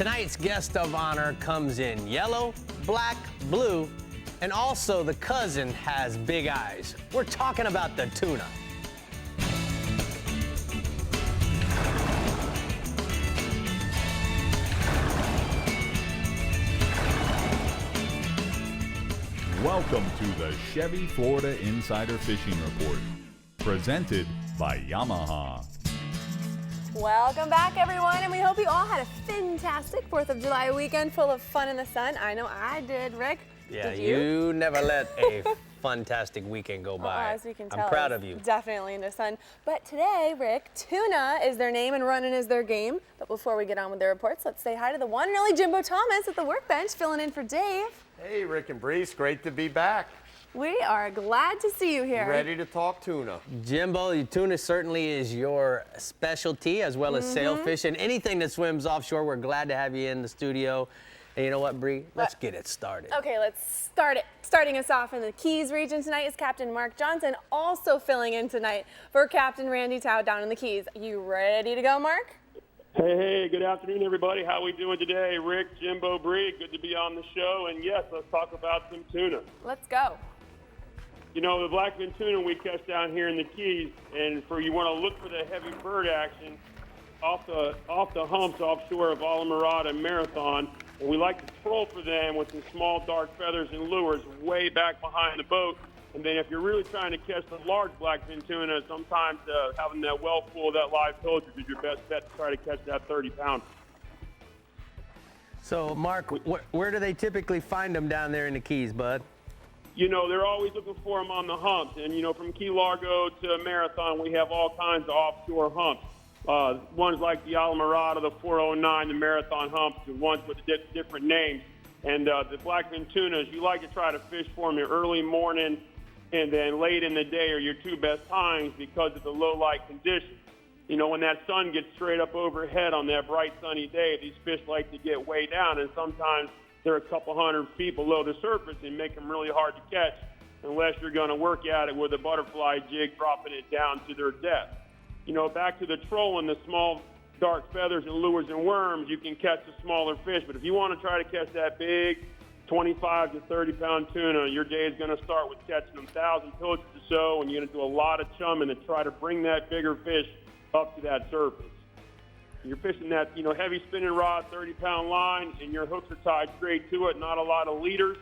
Tonight's guest of honor comes in yellow, black, blue, and also the cousin has big eyes. We're talking about the tuna. Welcome to the Chevy Florida Insider Fishing Report, presented by Yamaha. Welcome back, everyone, and we hope you all had a fantastic 4th of July weekend full of fun in the sun. I know I did. Rick, Yeah, did you? you never let a fantastic weekend go by. As you can tell, I'm proud of you. Definitely in the sun. But today, Rick, tuna is their name and running is their game. But before we get on with the reports, let's say hi to the one and only Jimbo Thomas at the workbench, filling in for Dave. Hey, Rick and Brees, great to be back. We are glad to see you here. Ready to talk tuna. Jimbo, tuna certainly is your specialty, as well as sailfish and anything that swims offshore. We're glad to have you in the studio. And you know what, Bree? Let's get it started. Okay, let's start it. Starting us off in the Keys region tonight is Captain Mark Johnson, also filling in tonight for Captain Randy Tao down in the Keys. You ready to go, Mark? Hey, good afternoon, everybody. How we doing today? Rick, Jimbo, Bree, good to be on the show. And yes, let's talk about some tuna. Let's go. You know, the blackfin tuna we catch down here in the Keys, and you want to look for the heavy bird action off the humps offshore of Alamirada and Marathon. And we like to troll for them with some small dark feathers and lures way back behind the boat. And then if you're really trying to catch the large blackfin tuna, sometimes having that well full of that live pilchard is your best bet to try to catch that 30-pounder. So, Mark, where do they typically find them down there in the Keys, bud? You know, they're always looking for them on the humps. And, you know, from Key Largo to Marathon, we have all kinds of offshore humps. Ones like the Alamirada, the 409, the Marathon humps, the ones with different names. And the blackfin tunas, you like to try to fish for them in early morning and then late in the day are your two best times because of the low light conditions. You know, when that sun gets straight up overhead on that bright sunny day, these fish like to get way down, and sometimes they're a couple 100 feet below the surface and make them really hard to catch unless you're going to work at it with a butterfly jig, dropping it down to their depth. You know, back to the trolling, the small dark feathers and lures and worms, you can catch the smaller fish. But if you want to try to catch that big 25 to 30-pound tuna, your day is going to start with catching them 1,000 pilchards or so, and you're going to do a lot of chumming to try to bring that bigger fish up to that surface. You're fishing that, you know, heavy spinning rod, 30-pound line, and your hooks are tied straight to it. Not a lot of leaders,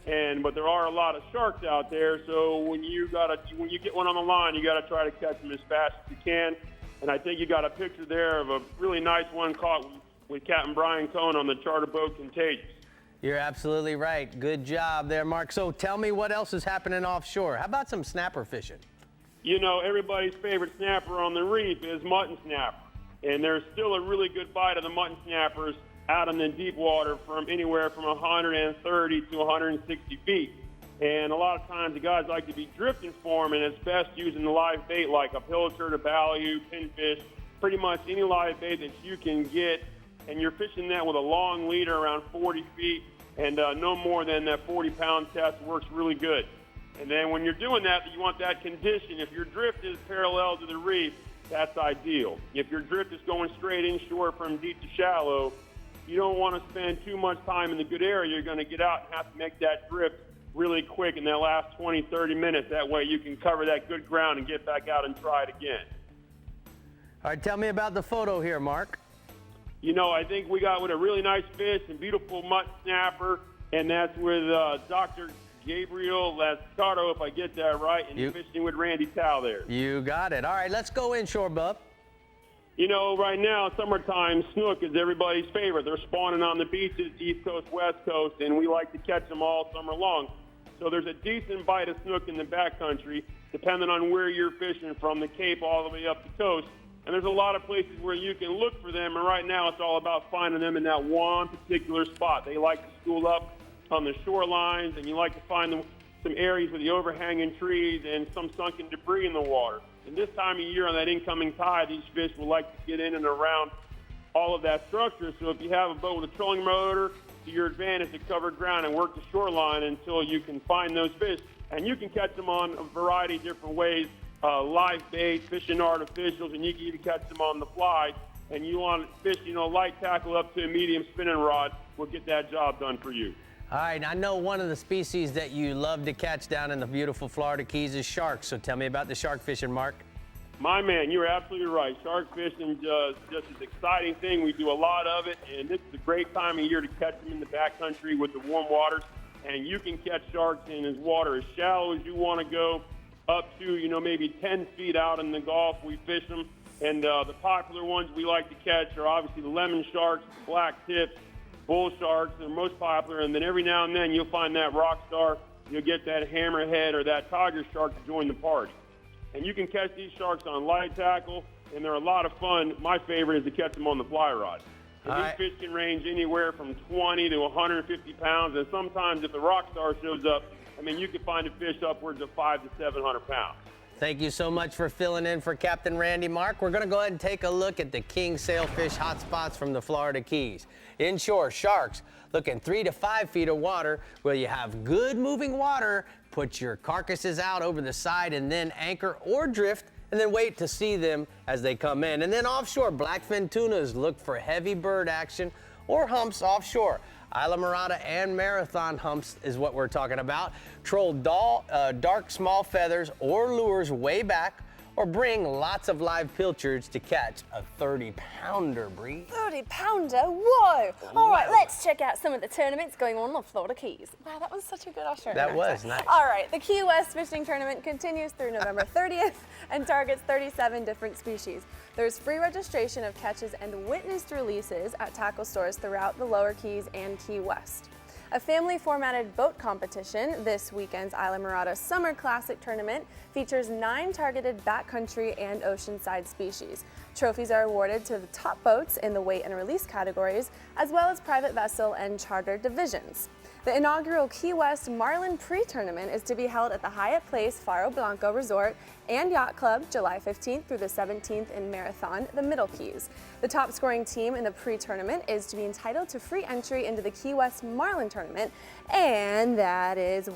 but there are a lot of sharks out there. So when you get one on the line, you got to try to catch them as fast as you can. And I think you got a picture there of a really nice one caught with Captain Brian Cohn on the charter boat Contagious. You're absolutely right. Good job there, Mark. So tell me what else is happening offshore. How about some snapper fishing? You know, everybody's favorite snapper on the reef is mutton snapper. And there's still a really good bite of the mutton snappers out in the deep water from anywhere from 130 to 160 feet. And a lot of times the guys like to be drifting for them, and it's best using the live bait like a pilchard, a ballou, pinfish, pretty much any live bait that you can get. And you're fishing that with a long leader around 40 feet, and no more than that 40-pound test works really good. And then when you're doing that, you want that condition. If your drift is parallel to the reef, that's ideal. If your drift is going straight inshore from deep to shallow, you don't want to spend too much time in the good area. You're going to get out and have to make that drift really quick in that last 20, 30 minutes. That way you can cover that good ground and get back out and try it again. All right, tell me about the photo here, Mark. You know, I think we got with a really nice fish and beautiful mutton snapper, and that's with Dr. Gabriel Lascardo, if I get that right, and you're fishing with Randy Tao there. You got it. All right, let's go inshore, bub. You know, right now, summertime snook is everybody's favorite. They're spawning on the beaches, East Coast, West Coast, and we like to catch them all summer long. So there's a decent bite of snook in the backcountry, depending on where you're fishing from the Cape all the way up the coast. And there's a lot of places where you can look for them, and right now it's all about finding them in that one particular spot. They like to school up on the shorelines, and you like to find them some areas with the overhanging trees and some sunken debris in the water. And this time of year on that incoming tide, these fish will like to get in and around all of that structure. So if you have a boat with a trolling motor, to your advantage to cover ground and work the shoreline until you can find those fish. And you can catch them on a variety of different ways, live bait, fishing artificials, and you can even catch them on the fly. and you want to fish, light tackle up to a medium spinning rod, we'll get that job done for you. All right, I know one of the species that you love to catch down in the beautiful Florida Keys is sharks. So tell me about the shark fishing, Mark. My man, you're absolutely right. Shark fishing is just an exciting thing. We do a lot of it, and this is a great time of year to catch them in the backcountry with the warm waters. And you can catch sharks in as water as shallow as you want to go, up to, maybe 10 feet out in the Gulf. We fish them. And the popular ones we like to catch are obviously the lemon sharks, the black tips, bull sharks. They're most popular. And then every now and then you'll find that rock star. You'll get that hammerhead or that tiger shark to join the party. And you can catch these sharks on light tackle, and they're a lot of fun. My favorite is to catch them on the fly rod. And these fish can range anywhere from 20 to 150 pounds, and sometimes if the rock star shows up, you can find a fish upwards of 500 to 700 pounds. Thank you so much for filling in for Captain Randy. Mark, we're going to go ahead and take a look at the king sailfish hotspots from the Florida Keys. Inshore sharks, looking 3 to 5 feet of water where you have good moving water. Put your carcasses out over the side and then anchor or drift, and then wait to see them as they come in. And then offshore, blackfin tunas look for heavy bird action or humps offshore. Isla Morada and Marathon humps is what we're talking about. Troll dark small feathers or lures way back, or bring lots of live pilchards to catch a 30-pounder, Bree. 30-pounder? Whoa! All right, let's check out some of the tournaments going on the Florida Keys. Wow, that was such a good Australian That was accent. nice. All right, the Key West Fishing Tournament continues through November 30th and targets 37 different species. There's free registration of catches and witnessed releases at tackle stores throughout the Lower Keys and Key West. A family-formatted boat competition, this weekend's Isla Morada Summer Classic Tournament, features 9 targeted backcountry and oceanside species. Trophies are awarded to the top boats in the weight and release categories, as well as private vessel and charter divisions. The inaugural Key West Marlin Pre-Tournament is to be held at the Hyatt Place Faro Blanco Resort and Yacht Club July 15th through the 17th in Marathon, the Middle Keys. The top scoring team in the pre-tournament is to be entitled to free entry into the Key West Marlin Tournament, and that is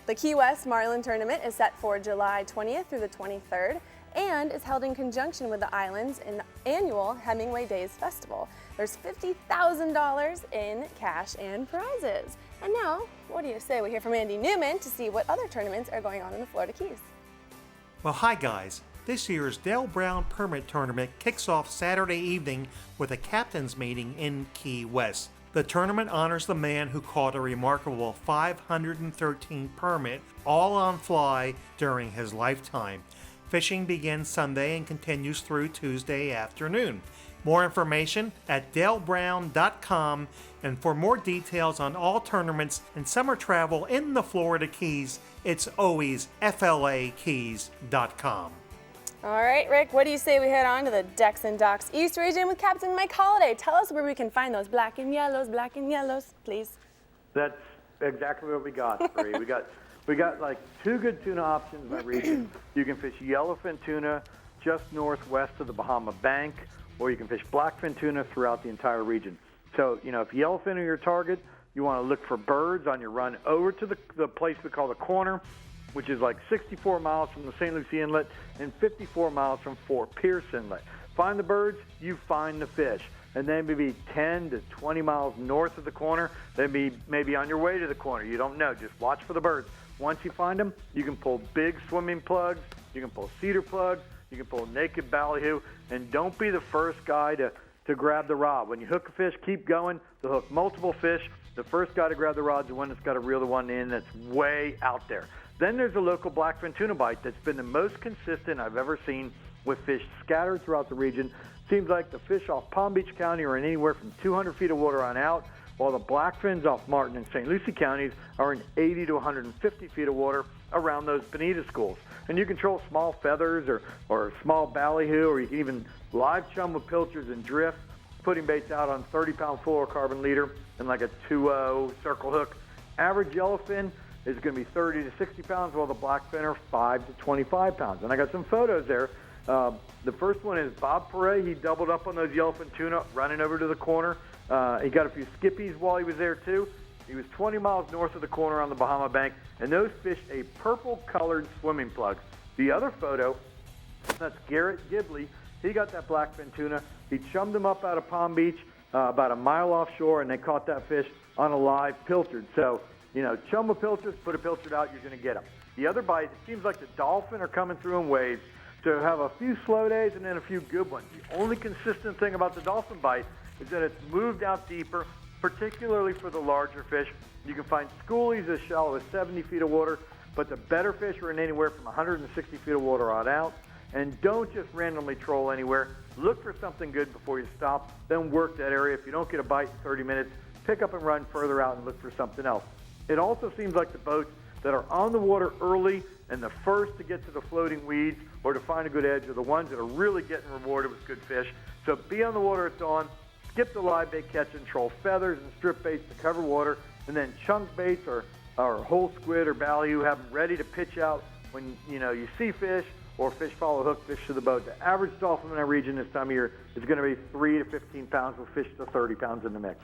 the Key West Marlin Tournament is set for July 20th through the 23rd and is held in conjunction with the island's annual Hemingway Days Festival. There's $50,000 in cash and prizes. And now, what do you say we hear from Andy Newman to see what other tournaments are going on in the Florida Keys? Well, hi guys. This year's Dale Brown Permit Tournament kicks off Saturday evening with a captain's meeting in Key West. The tournament honors the man who caught a remarkable 513 permit, all on fly, during his lifetime. Fishing begins Sunday and continues through Tuesday afternoon. More information at dalebrown.com, and for more details on all tournaments and summer travel in the Florida Keys, it's always flakeys.com. All right, Rick, what do you say we head on to the Decks and Docks East region with Captain Mike Holliday? Tell us where we can find those black and yellows, please. That's exactly what we got, Bree. We got like 2 good tuna options in that region. You can fish yellowfin tuna just northwest of the Bahama Bank, or you can fish blackfin tuna throughout the entire region. So, if yellowfin are your target, you want to look for birds on your run over to the place we call the Corner, which is like 64 miles from the St. Lucie Inlet and 54 miles from Fort Pierce Inlet. Find the birds, you find the fish. And then maybe 10 to 20 miles north of the Corner, then maybe on your way to the Corner. You don't know. Just watch for the birds. Once you find them, you can pull big swimming plugs, you can pull cedar plugs, you can pull naked ballyhoo, and don't be the first guy to grab the rod. When you hook a fish, keep going. They'll hook multiple fish. The first guy to grab the rod is the one that's got to reel the one in that's way out there. Then there's a local blackfin tuna bite that's been the most consistent I've ever seen, with fish scattered throughout the region. Seems like the fish off Palm Beach County are in anywhere from 200 feet of water on out, while the blackfins off Martin and St. Lucie counties are in 80 to 150 feet of water around those bonita schools. And you control small feathers or small ballyhoo, or you can even live chum with pilchards and drift, putting baits out on 30-pound fluorocarbon leader and like a 2-0 circle hook. Average yellowfin is going to be 30 to 60 pounds, while the blackfin are 5 to 25 pounds. And I got some photos there. The first one is Bob Perret. He doubled up on those yellowfin tuna running over to the Corner. He got a few skippies while he was there too. He was 20 miles north of the Corner on the Bahama Bank, and those fished a purple-colored swimming plug. The other photo, that's Garrett Gibley. He got that blackfin tuna He chummed them up out of Palm Beach, about a mile offshore, and they caught that fish on a live pilchard. So, chum with pilchards, put a pilchard out, you're going to get them. The other bite, it seems like the dolphin are coming through in waves. So have a few slow days and then a few good ones. The only consistent thing about the dolphin bite is that it's moved out deeper, particularly for the larger fish. You can find schoolies as shallow as 70 feet of water, but the better fish are in anywhere from 160 feet of water on out. And don't just randomly troll anywhere. Look for something good before you stop, then work that area. If you don't get a bite in 30 minutes, pick up and run further out and look for something else. It also seems like the boats that are on the water early and the first to get to the floating weeds or to find a good edge are the ones that are really getting rewarded with good fish. So be on the water at dawn, skip the live bait catch and troll feathers and strip baits to cover water, and then chunk baits or whole squid or ballyhoo, have them ready to pitch out when you see fish or fish follow hook fish to the boat. The average dolphin in our region this time of year is going to be 3 to 15 pounds with fish to 30 pounds in the mix.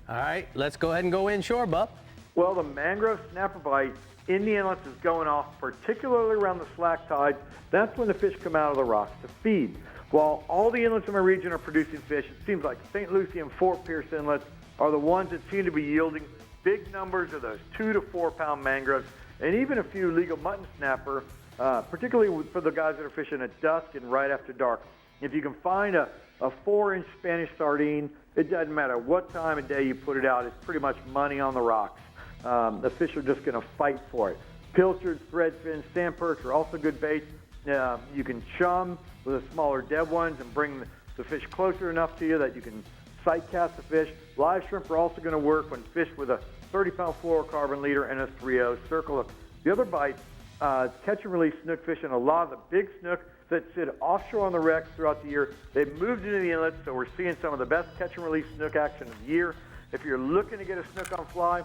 All right, let's go ahead and go inshore, Bub. Well, the mangrove snapper bite in the inlets is going off, particularly around the slack tides. That's when the fish come out of the rocks to feed. While all the inlets in my region are producing fish, it seems like St. Lucie and Fort Pierce inlets are the ones that seem to be yielding big numbers of those 2 to 4 pound mangroves, and even a few legal mutton snapper, particularly for the guys that are fishing at dusk and right after dark. If you can find a 4-inch Spanish sardine, it doesn't matter what time of day you put it out, it's pretty much money on the rocks. The fish are just going to fight for it. Pilchards, threadfins, sand perch are also good baits. You can chum with the smaller dead ones and bring the fish closer enough to you that you can sight cast the fish. Live shrimp are also going to work when fished with a 30-pound fluorocarbon leader and a 3/0 circle hook. The other bite, catch and release snook fish, and a lot of the big snook that sit offshore on the wrecks throughout the year, they've moved into the inlets, so we're seeing some of the best catch and release snook action of the year. If you're looking to get a snook on fly,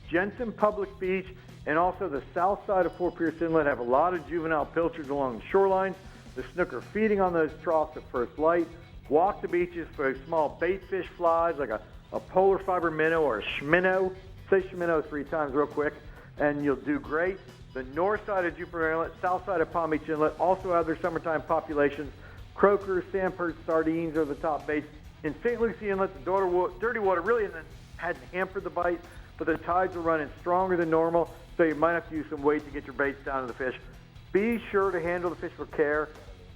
Jensen Public Beach and also the south side of Fort Pierce Inlet have a lot of juvenile pilchards along the shorelines. The snook are feeding on those troughs at first light. Walk the beaches for small bait fish flies like a polar fiber minnow or a schminnow. Say schminnow 3 times real quick, and you'll do great. The north side of Jupiter Inlet, south side of Palm Beach Inlet also have their summertime populations. Croakers, sand perch, sardines are the top baits. In St. Lucie Inlet, the dirty water really hadn't hampered the bite, but the tides are running stronger than normal, so you might have to use some weight to get your baits down to the fish. Be sure to handle the fish with care.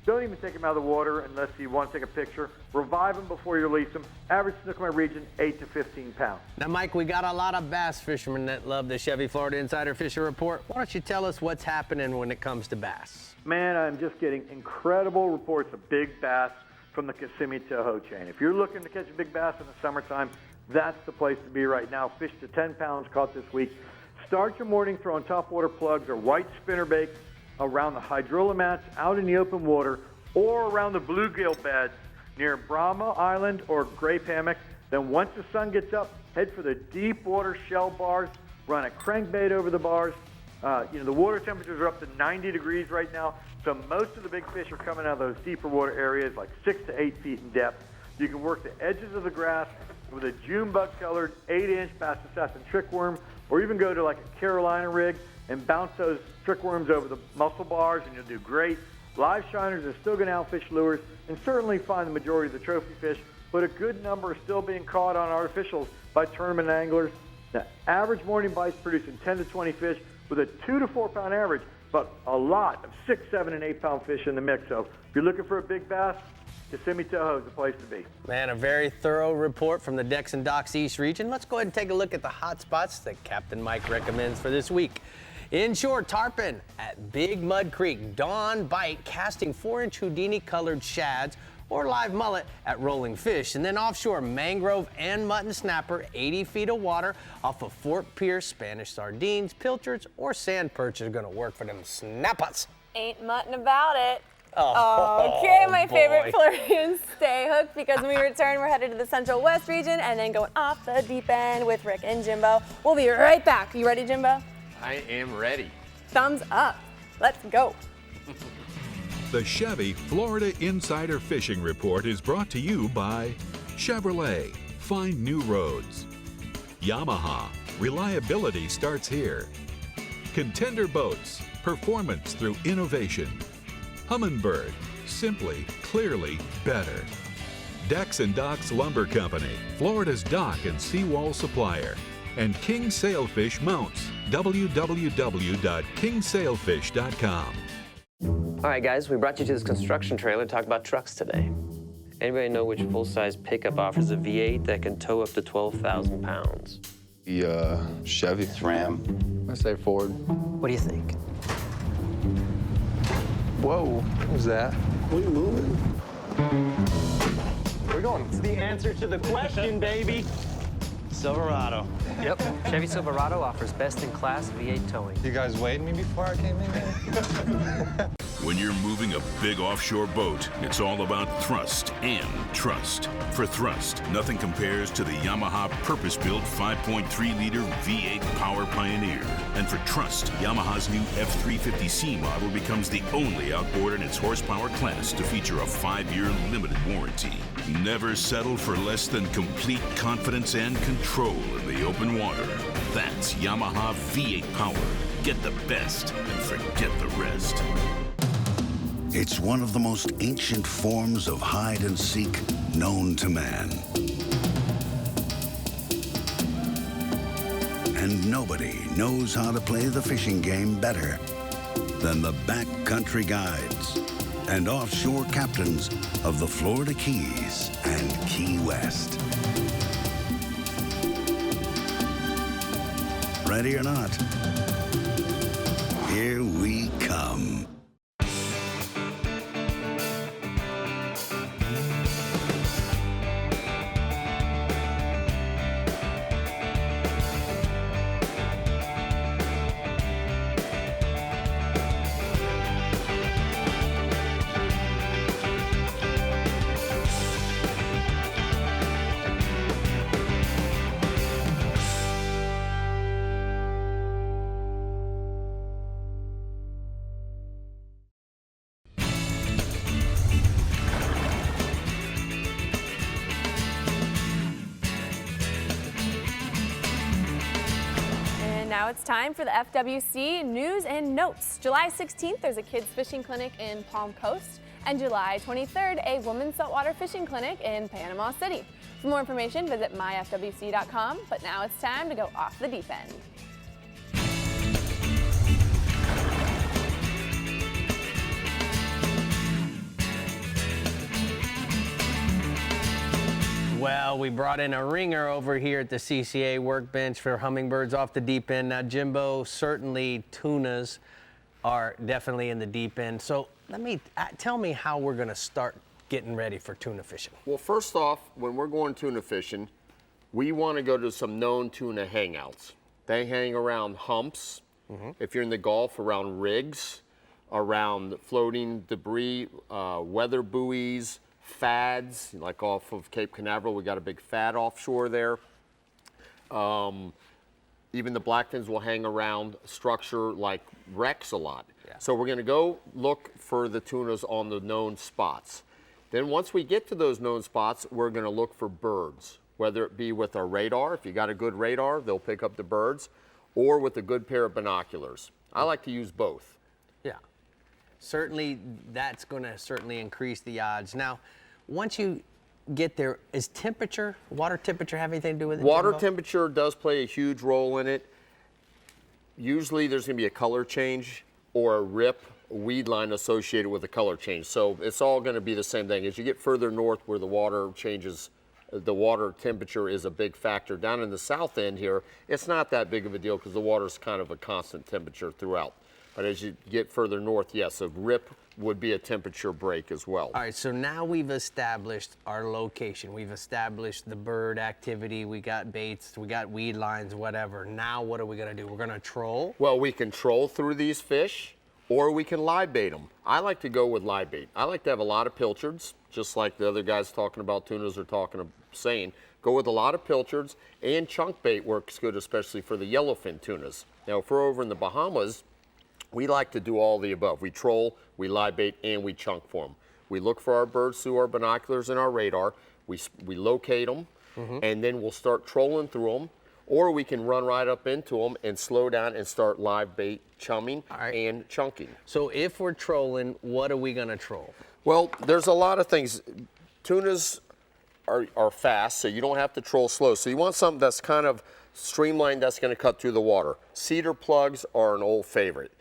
Don't even take them out of the water unless you want to take a picture. Revive them before you release them. Average snook in my region, 8 to 15 pounds. Now, Mike, we got a lot of bass fishermen that love the Chevy Florida Insider Fishing Report. Why don't you tell us what's happening when it comes to bass? Man, I'm just getting incredible reports of big bass from the Kissimmee Toho chain. If you're looking to catch a big bass in the summertime, that's the place to be right now. Fish to 10 pounds caught this week. Start your morning throwing topwater plugs or white spinnerbaits around the hydrola mats out in the open water or around the bluegill beds near Brahma Island or Grape Hammock. Then once the sun gets up, head for the deep water shell bars, run a crankbait over the bars. The water temperatures are up to 90 degrees right now, so most of the big fish are coming out of those deeper water areas like 6 to 8 feet in depth. You can work the edges of the grass with a June bug-colored 8-inch Bass Assassin trickworm, or even go to like a Carolina rig and bounce those trickworms over the muscle bars, and you'll do great. Live shiners are still going to outfish lures and certainly find the majority of the trophy fish, but a good number are still being caught on artificials by tournament anglers. The average morning bite's producing 10 to 20 fish with a 2 to 4 pound average, but a lot of 6, 7, and 8 pound fish in the mix. So if you're looking for a big bass, Kissimmee Toho is the place to be. Man, a very thorough report from the Decks and Docks East region. Let's go ahead and take a look at the hot spots that Captain Mike recommends for this week. Inshore tarpon at Big Mud Creek. Dawn bite casting 4-inch Houdini colored shads or live mullet at Rolling Fish. And then offshore mangrove and mutton snapper, 80 feet of water off of Fort Pierce. Spanish sardines, pilchards, or sand perch are gonna work for them snappers. Ain't mutton about it. Oh, Okay, my boy. favorite Floridians, stay hooked, because when we return, we're headed to the Central West region and then going off the deep end with Rick and Jimbo. We'll be right back. You ready, Jimbo? I am ready. Thumbs up. Let's go. The Chevy Florida Insider Fishing Report is brought to you by Chevrolet, find new roads. Yamaha, reliability starts here. Contender Boats, performance through innovation. Humminbird, simply, clearly better. Decks and Docks Lumber Company, Florida's dock and seawall supplier, and King Sailfish Mounts, www.kingsailfish.com. All right, guys, we brought you to this construction trailer to talk about trucks today. Anybody know which full-size pickup offers a V8 that can tow up to 12,000 pounds? The Chevy. It's Ram. I say Ford. What do you think? Whoa, what was that? What are you moving? We're going. It's the answer to the question, baby. Silverado. Yep. Chevy Silverado offers best-in-class V8 towing. You guys weighed me before I came in here? When you're moving a big offshore boat, it's all about thrust and trust. For thrust, nothing compares to the Yamaha purpose-built 5.3-liter V8 Power Pioneer. And for trust, Yamaha's new F350C model becomes the only outboard in its horsepower class to feature a 5-year limited warranty. Never settle for less than complete confidence and control in the open water. That's Yamaha V8 Power. Get the best and forget the rest. It's one of the most ancient forms of hide and seek known to man. And nobody knows how to play the fishing game better than the backcountry guides and offshore captains of the Florida Keys and Key West. Ready or not, here we come. Now it's time for the FWC News and Notes. July 16th, there's a kids fishing clinic in Palm Coast, and July 23rd, a women's saltwater fishing clinic in Panama City. For more information, visit myfwc.com, but now it's time to go off the deep end. Well, we brought in a ringer over here at the CCA workbench for hummingbirds off the deep end. Now, Jimbo, certainly tunas are definitely in the deep end. So tell me how we're going to start getting ready for tuna fishing. Well, first off, when we're going tuna fishing, we want to go to some known tuna hangouts. They hang around humps. If you're in the Gulf, around rigs, around floating debris, weather buoys, fads, like off of Cape Canaveral, we got a big fad offshore there. Even the blackfins will hang around structure like wrecks a lot. So we're going to go look for the tunas on the known spots. Then once we get to those known spots, we're going to look for birds, whether it be with our radar. If you got a good radar, they'll pick up the birds, or with a good pair of binoculars. I like to use both. Yeah. Certainly, that's going to certainly increase the odds. Now, once you get there, is temperature, water temperature have anything to do with it? Water Jimbo? temperature does play a huge role in it. Usually there's going to be a color change or a rip, a weed line associated with a color change. So it's all going to be the same thing. As you get further north where the water changes, the water temperature is a big factor. Down in the south end here, it's not that big of a deal because the water's kind of a constant temperature throughout. But as you get further north, yes, a rip would be a temperature break as well. All right, so now we've established our location. We've established the bird activity. We got baits, we got weed lines, whatever. Now what are we going to do? We're going to troll? Well, we can troll through these fish, or we can live bait them. I like to go with live bait. I like to have a lot of pilchards, just like the other guys talking about tunas are saying. Go with a lot of pilchards, and chunk bait works good, especially for the yellowfin tunas. Now, if we're over in the Bahamas, we like to do all the above. We troll, we live bait, and we chunk for them. We look for our birds through our binoculars and our radar. We locate them, and then we'll start trolling through them. Or we can run right up into them and slow down and start live bait chumming and chunking. So if we're trolling, what are we going to troll? Well, there's a lot of things. Tunas, are fast, so you don't have to troll slow. So you want something that's kind of streamlined, that's going to cut through the water. Cedar plugs are an old favorite.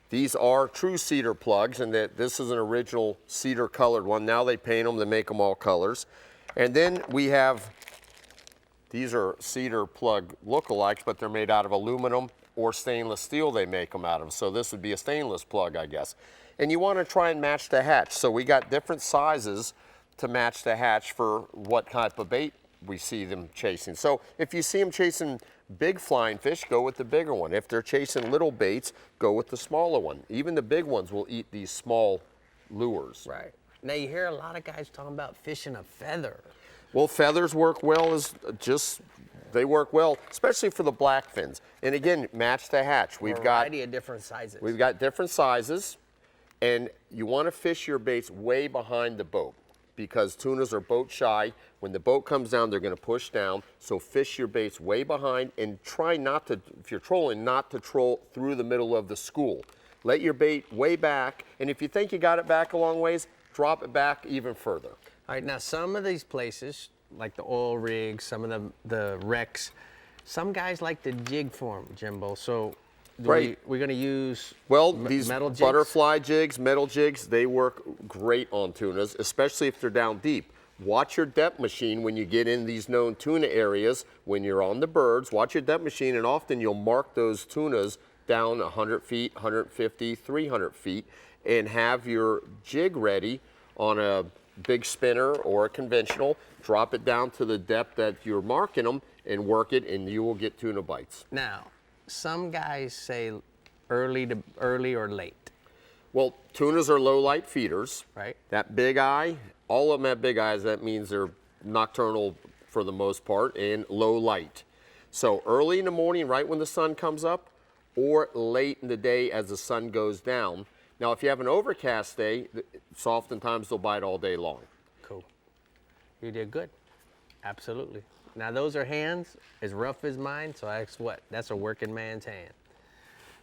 These are true cedar plugs, and that this is an original cedar colored one. Now they paint them, they make them all colors. And then we have, these are cedar plug lookalikes, but they're made out of aluminum or stainless steel they make them out of. So this would be a stainless plug, I guess. And you want to try and match the hatch. So we got different sizes to match the hatch for what type of bait we see them chasing. So if you see them chasing big flying fish, go with the bigger one. If they're chasing little baits, go with the smaller one. Even the big ones will eat these small lures. Right. Now you hear a lot of guys talking about fishing a feather. Well, feathers work well they work well, especially for the black fins. And again, match the hatch. We've got a variety of different sizes. We've got different sizes, and you want to fish your baits way behind the boat because tunas are boat shy. When the boat comes down, they're going to push down. So fish your baits way behind and try not to, if you're trolling, not to troll through the middle of the school. Let your bait way back, and if you think you got it back a long ways, drop it back even further. All right, now some of these places, like the oil rigs, some of the wrecks, some guys like to jig for them, Jimbo. So we're going to use these metal jigs? Butterfly jigs, metal jigs, they work great on tunas, especially if they're down deep. Watch your depth machine when you get in these known tuna areas. When you're on the birds, watch your depth machine, and often you'll mark those tunas down 100 feet, 150, 300 feet, and have your jig ready on a big spinner or a conventional. Drop it down to the depth that you're marking them and work it, and you will get tuna bites. Now, some guys say early or late. Well, tunas are low light feeders. Right. That big eye, all of them have big eyes. That means they're nocturnal for the most part and low light. So early in the morning, right when the sun comes up, or late in the day as the sun goes down. Now, if you have an overcast day, oftentimes they'll bite all day long. Cool. You did good. Absolutely. Now, those are hands as rough as mine, so that's what? That's a working man's hand.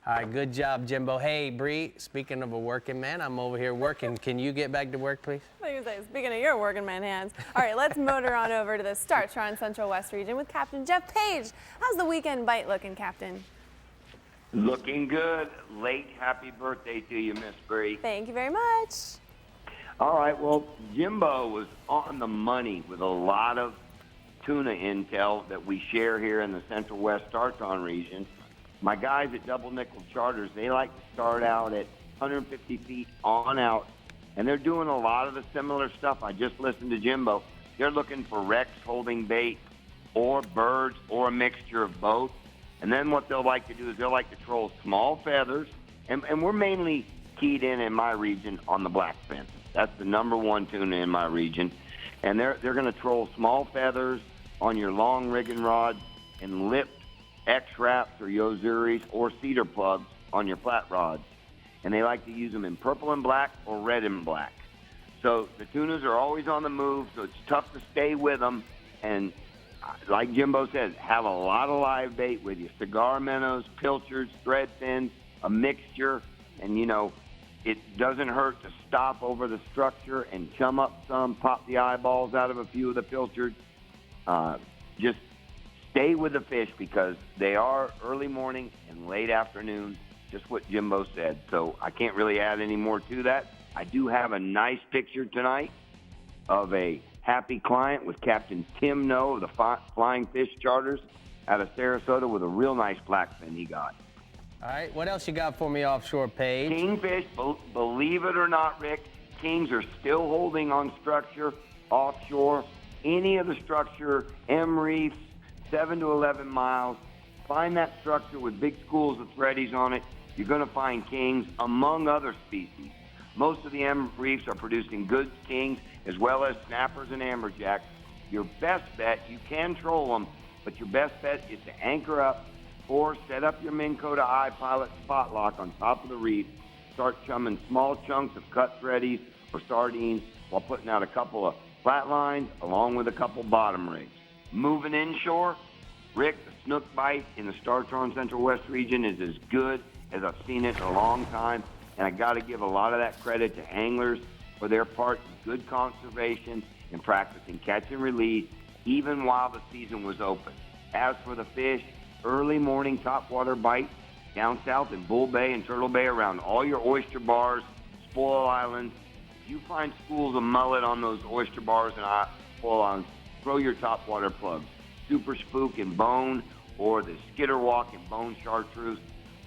All right, good job, Jimbo. Hey, Bree, speaking of a working man, I'm over here working. Can you get back to work, please? I was gonna say, speaking of your working man hands. All right, let's motor on over to the Startron Central West region with Captain Jeff Page. How's the weekend bite looking, Captain? Looking good. Late happy birthday to you, Miss Bree. Thank you very much. All right, well, Jimbo was on the money with a lot of tuna intel that we share here in the Central West Startron region. My guys at Double Nickel Charters, they like to start out at 150 feet on out, and they're doing a lot of the similar stuff. I just listened to Jimbo. They're looking for wrecks holding bait or birds or a mixture of both. And then what they'll like to do is they'll like to troll small feathers, and we're mainly keyed in my region on the blackfin. That's the #1 tuna in my region. And they're going to troll small feathers on your long rigging rods and lipped X-Wraps or Yozuris or cedar plugs on your flat rods. And they like to use them in purple and black or red and black. So the tunas are always on the move, so it's tough to stay with them. And like Jimbo says, have a lot of live bait with you. Cigar minnows, pilchards, thread fins, a mixture. And, you know, it doesn't hurt to stop over the structure and chum up some, pop the eyeballs out of a few of the pilchards. Just stay with the fish because they are early morning and late afternoon, just what Jimbo said. So I can't really add any more to that. I do have a nice picture tonight of a happy client with Captain Tim No of the Flying Fish Charters out of Sarasota with a real nice blackfin he got. All right, what else you got for me offshore, Paige? Kingfish, believe it or not, Rick, kings are still holding on structure offshore. Any of the structure, M reefs, 7 to 11 miles. Find that structure with big schools of threadies on it. You're going to find kings among other species. Most of the M reefs are producing good kings as well as snappers and amberjacks. Your best bet, you can troll them, but your best bet is to anchor up or set up your Minn Kota iPilot spot lock on top of the reef. Start chumming small chunks of cut threadies or sardines while putting out a couple of flat lines along with a couple bottom rigs. Moving inshore, Rick, the snook bite in the Startron Central West region is as good as I've seen it in a long time, and I got to give a lot of that credit to anglers for their part in good conservation and practicing catch and release even while the season was open. As for the fish, early morning topwater bites down south in Bull Bay and Turtle Bay around all your oyster bars, spoil islands. If you find schools of mullet on those oyster bars and spoil islands, throw your topwater plugs. Super Spook and Bone or the Skitter Walk and Bone Chartreuse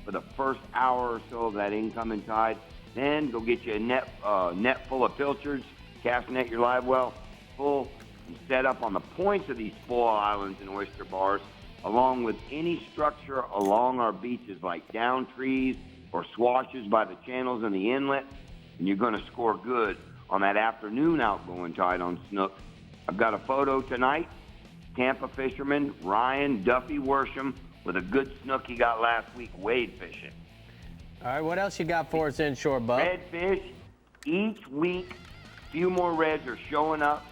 for the first hour or so of that incoming tide. Then go get you a net full of pilchards, cast net your live well full, and set up on the points of these spoil islands and oyster bars, along with any structure along our beaches like down trees or swashes by the channels and the inlet, and you're going to score good on that afternoon outgoing tide on snook. I've got a photo tonight. Tampa fisherman Ryan Duffy Worsham with a good snook he got last week wade fishing. All right, what else you got for us inshore, Bub? Redfish, each week, a few more reds are showing up,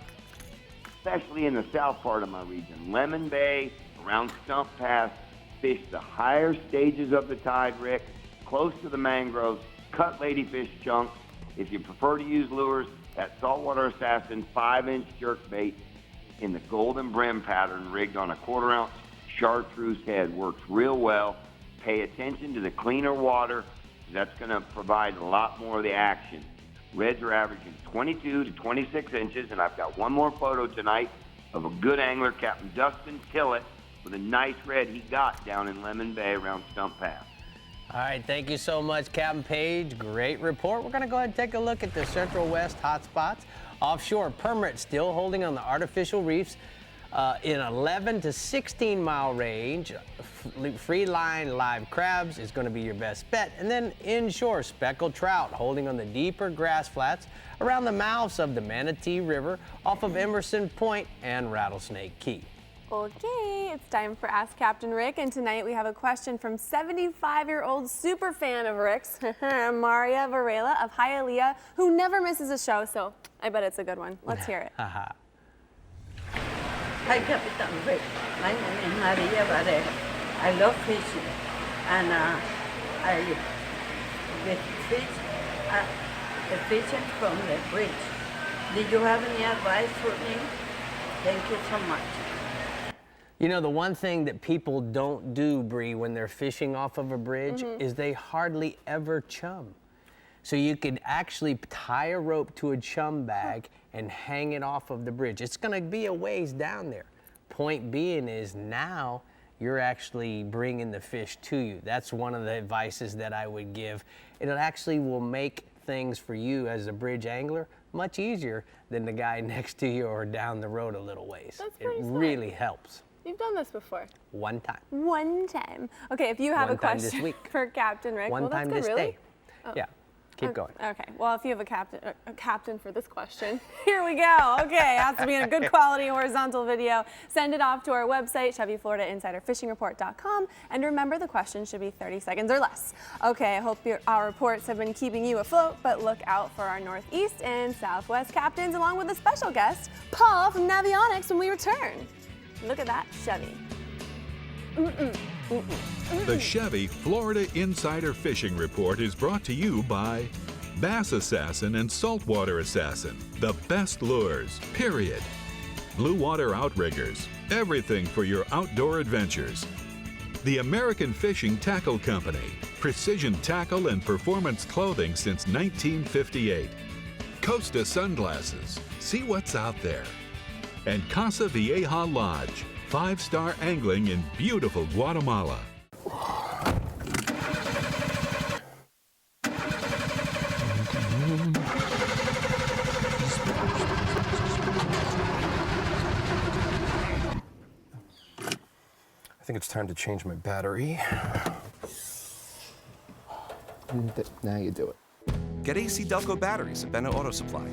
especially in the south part of my region. Lemon Bay, around Stump Pass, fish the higher stages of the tide, Rick, close to the mangroves, cut ladyfish chunks. If you prefer to use lures, that Saltwater Assassin 5-inch jerkbait in the golden brim pattern rigged on a 1/4 ounce chartreuse head works real well. Pay attention to the cleaner water. That's going to provide a lot more of the action. Reds are averaging 22 to 26 inches, and I've got one more photo tonight of a good angler, Captain Dustin Tillett, with a nice red he got down in Lemon Bay around Stump Pass. All right, thank you so much, Captain Page. Great report. We're going to go ahead and take a look at the Central West hotspots. Offshore, permit still holding on the artificial reefs in 11 to 16 mile range. Free line live crabs is going to be your best bet. And then inshore, speckled trout holding on the deeper grass flats around the mouths of the Manatee River off of Emerson Point and Rattlesnake Key. Okay, it's time for Ask Captain Rick, and tonight we have a question from 75-year-old super fan of Rick's, Maria Varela of Hialeah, who never misses a show, so I bet it's a good one. Let's hear it. Hi, Captain Rick. My name is Maria Varela. I love fishing, and I get the fishing from the bridge. Did you have any advice for me? Thank you so much. You know, the one thing that people don't do, Bree, when they're fishing off of a bridge is they hardly ever chum. So you could actually tie a rope to a chum bag and hang it off of the bridge. It's going to be a ways down there. Point being is now you're actually bringing the fish to you. That's one of the advices that I would give. It actually will make things for you as a bridge angler much easier than the guy next to you or down the road a little ways. That's pretty smart. Really helps. You've done this before. One time. One time. Okay, if you have a question this week. for Captain Rick, One well, that's time good, this really? day. Oh. Yeah. Keep going. Okay, well, if you have a captain for this question, here we go. Okay, it has to be in a good quality horizontal video. Send it off to our website, ChevyFloridaInsiderFishingReport.com, and remember the question should be 30 seconds or less. Okay, I hope our reports have been keeping you afloat, but look out for our Northeast and Southwest captains, along with a special guest, Paul from Navionics, when we return. Look at that Chevy. The Chevy Florida Insider Fishing Report is brought to you by Bass Assassin and Saltwater Assassin, the best lures, period. Blue Water Outriggers, everything for your outdoor adventures. The American Fishing Tackle Company, precision tackle and performance clothing since 1958. Costa Sunglasses, see what's out there. And Casa Vieja Lodge, 5-star angling in beautiful Guatemala. I think it's time to change my battery. Now you do it. Get AC Delco batteries at Bennett Auto Supply.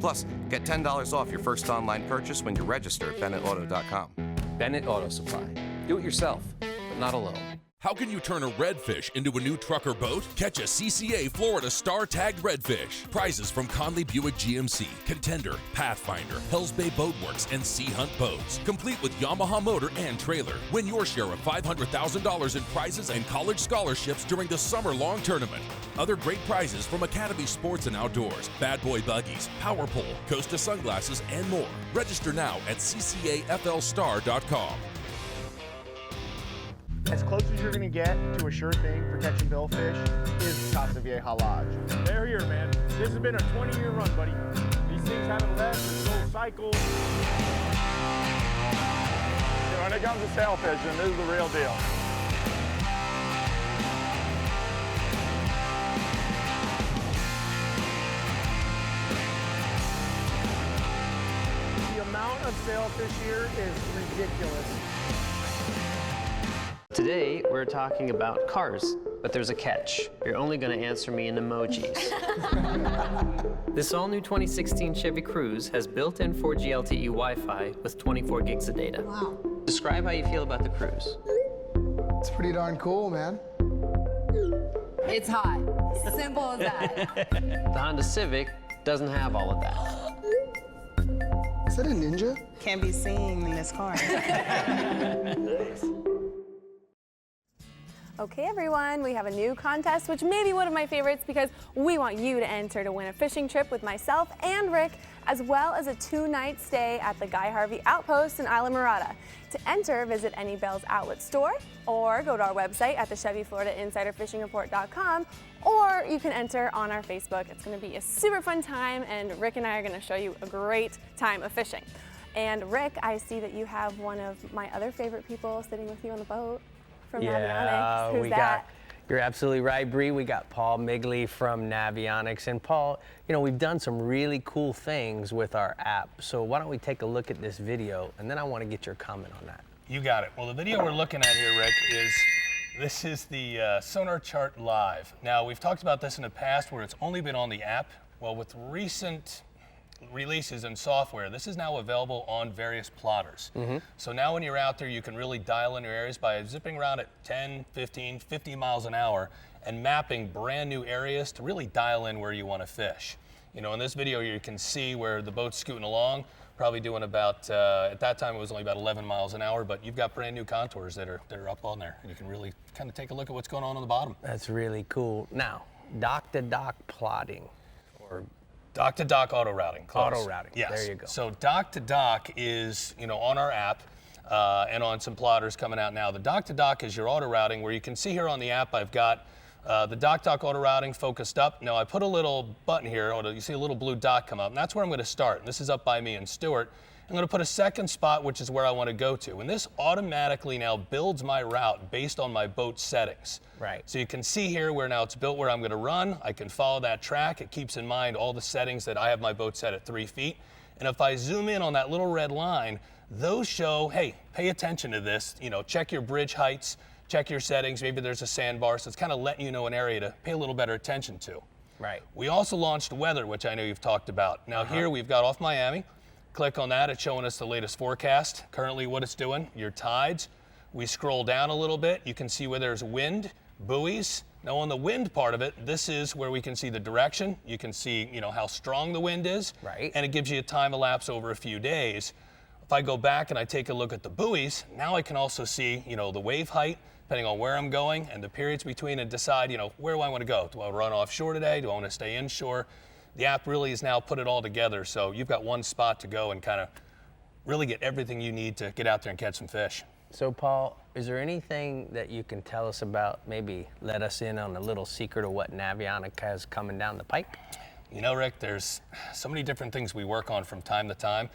Plus, get $10 off your first online purchase when you register at BennettAuto.com. Bennett Auto Supply. Do it yourself, but not alone. How can you turn a redfish into a new truck or boat? Catch a CCA Florida Star Tagged redfish. Prizes from Conley Buick GMC, Contender, Pathfinder, Hells Bay Boat Works, and Sea Hunt boats. Complete with Yamaha motor and trailer. Win your share of $500,000 in prizes and college scholarships during the summer-long tournament. Other great prizes from Academy Sports and Outdoors, Bad Boy Buggies, Power Pole, Costa Sunglasses, and more. Register now at ccaflstar.com. As close as you're going to get to a sure thing for catching billfish is Casa Vieja Lodge. They're here, man. This has been a 20-year run, buddy. These things haven't left. It's so cycle. When it comes to sail fishing, this is the real deal. The amount of sailfish here is ridiculous. Today, we're talking about cars, but there's a catch. You're only going to answer me in emojis. This all-new 2016 Chevy Cruze has built-in 4G LTE Wi-Fi with 24 gigs of data. Wow. Describe how you feel about the Cruze. It's pretty darn cool, man. It's hot. Simple as that. The Honda Civic doesn't have all of that. Is that a Ninja? Can't be seen in this car. Nice. Okay, everyone, we have a new contest, which may be one of my favorites because we want you to enter to win a fishing trip with myself and Rick, as well as a 2-night stay at the Guy Harvey Outpost in Islamorada. To enter, visit any Bell's Outlet store or go to our website at the Chevy Florida Insider Fishing Report.com, or you can enter on our Facebook. It's going to be a super fun time, and Rick and I are going to show you a great time of fishing. And Rick, I see that you have one of my other favorite people sitting with you on the boat. From Navionics. Who's that? You're absolutely right, Bree. We got Paul Migley from Navionics. And Paul, you know, we've done some really cool things with our app. So why don't we take a look at this video, and then I want to get your comment on that. You got it. Well, the video we're looking at here, Rick, is the Sonar Chart Live. Now, we've talked about this in the past where it's only been on the app. Well, with recent releases and software, this is now available on various plotters. So now when you're out there, you can really dial in your areas by zipping around at 10, 15, 50 miles an hour and mapping brand new areas to really dial in where you want to fish. You know, in this video you can see where the boat's scooting along, probably doing about, at that time it was only about 11 miles an hour, but you've got brand new contours that are up on there. And you can really kind of take a look at what's going on the bottom. That's really cool. Now, dock-to-dock plotting, or dock-to-dock auto routing. Close. Auto routing. Yes. There you go. So dock-to-dock is, you know, on our app and on some plotters coming out now. The dock-to-dock is your auto routing, where you can see here on the app I've got the dock-to-dock auto routing focused up. Now I put a little button here, you see a little blue dot come up, and that's where I'm going to start. This is up by me and Stuart. I'm going to put a second spot, which is where I want to go to. And this automatically now builds my route based on my boat settings. Right. So you can see here where now it's built where I'm going to run. I can follow that track. It keeps in mind all the settings that I have my boat set at 3 feet. And if I zoom in on that little red line, those show, hey, pay attention to this. You know, check your bridge heights, check your settings. Maybe there's a sandbar. So it's kind of letting you know an area to pay a little better attention to. Right. We also launched weather, which I know you've talked about. Now here we've got off Miami. Click on that, it's showing us the latest forecast. Currently what it's doing, your tides. We scroll down a little bit, you can see where there's wind, buoys. Now on the wind part of it, this is where we can see the direction. You can see, you know, how strong the wind is. Right. And it gives you a time elapse over a few days. If I go back and I take a look at the buoys, now I can also see, you know, the wave height, depending on where I'm going and the periods between, and decide, you know, where do I want to go? Do I run offshore today? Do I want to stay inshore? The app really has now put it all together, so you've got one spot to go and kind of really get everything you need to get out there and catch some fish. So Paul, is there anything that you can tell us about, maybe let us in on a little secret of what Navionics has coming down the pike? You know, Rick, there's so many different things we work on from time to time.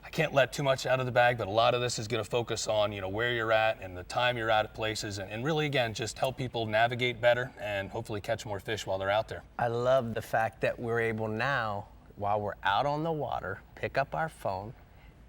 I can't let too much out of the bag, but a lot of this is going to focus on, you know, where you're at and the time you're at places, and really, again, just help people navigate better and hopefully catch more fish while they're out there. I love the fact that we're able now, while we're out on the water, pick up our phone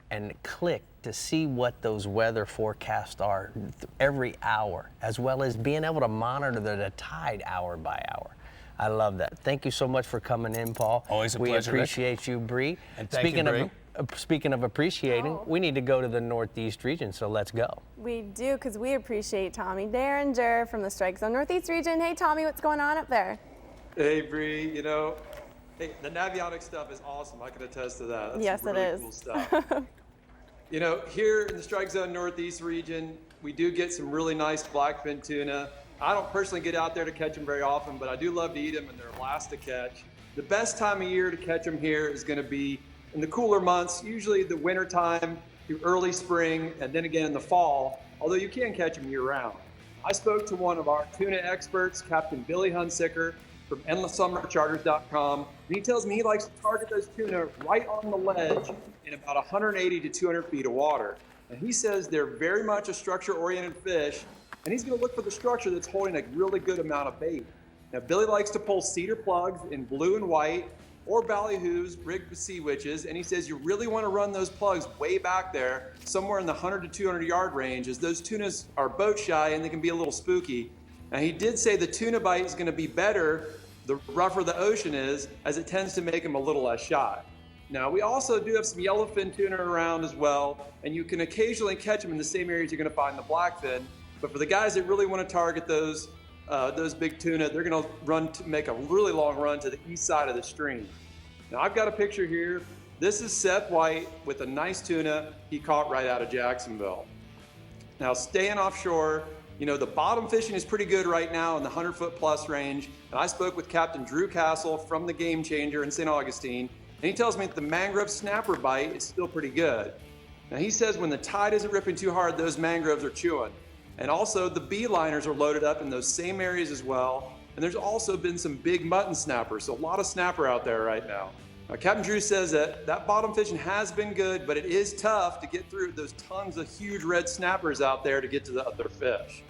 and click to see what those weather forecasts are every hour, as well as being able to monitor the tide hour by hour. I love that. Thank you so much for coming in, Paul. Always a we pleasure, appreciate you, Bree. And thank you, Bree. speaking of appreciating, we need to go to the Northeast region, so let's go. We do, because we appreciate Tommy Derringer from the Strike Zone Northeast region. Hey, Tommy, what's going on up there? Hey, Bree, you know, hey, the Navionics stuff is awesome. I can attest to that. That's Yes, really it is. Cool stuff. You know, here in the Strike Zone Northeast region, we do get some really nice blackfin tuna. I don't personally get out there to catch them very often, but I do love to eat them, and they're last to catch. The best time of year to catch them here is going to be in the cooler months, usually the winter time through early spring, and then again in the fall, although you can catch them year round. I spoke to one of our tuna experts, Captain Billy Hunsicker from EndlessSummerCharters.com, and he tells me he likes to target those tuna right on the ledge in about 180 to 200 feet of water. And he says they're very much a structure-oriented fish, and he's going to look for the structure that's holding a really good amount of bait. Now, Billy likes to pull cedar plugs in blue and white, or ballyhoos rigged with sea witches, and he says you really want to run those plugs way back there, somewhere in the 100 to 200 yard range, as those tunas are boat shy and they can be a little spooky. And he did say the tuna bite is going to be better the rougher the ocean is, as it tends to make them a little less shy. Now, we also do have some yellowfin tuna around as well, and you can occasionally catch them in the same areas you're going to find the blackfin. But for the guys that really want to target those big tuna, they're going to make a really long run to the east side of the stream. Now, I've got a picture here. This is Seth White with a nice tuna he caught right out of Jacksonville. Now, staying offshore, you know, the bottom fishing is pretty good right now in the 100-foot plus range. And I spoke with Captain Drew Castle from the Game Changer in St. Augustine, and he tells me that the mangrove snapper bite is still pretty good. Now, he says when the tide isn't ripping too hard, those mangroves are chewing. And also the beeliners are loaded up in those same areas as well. And there's also been some big mutton snappers, so a lot of snapper out there right now. Now, Captain Drew says that bottom fishing has been good, but it is tough to get through those tons of huge red snappers out there to get to the other fish.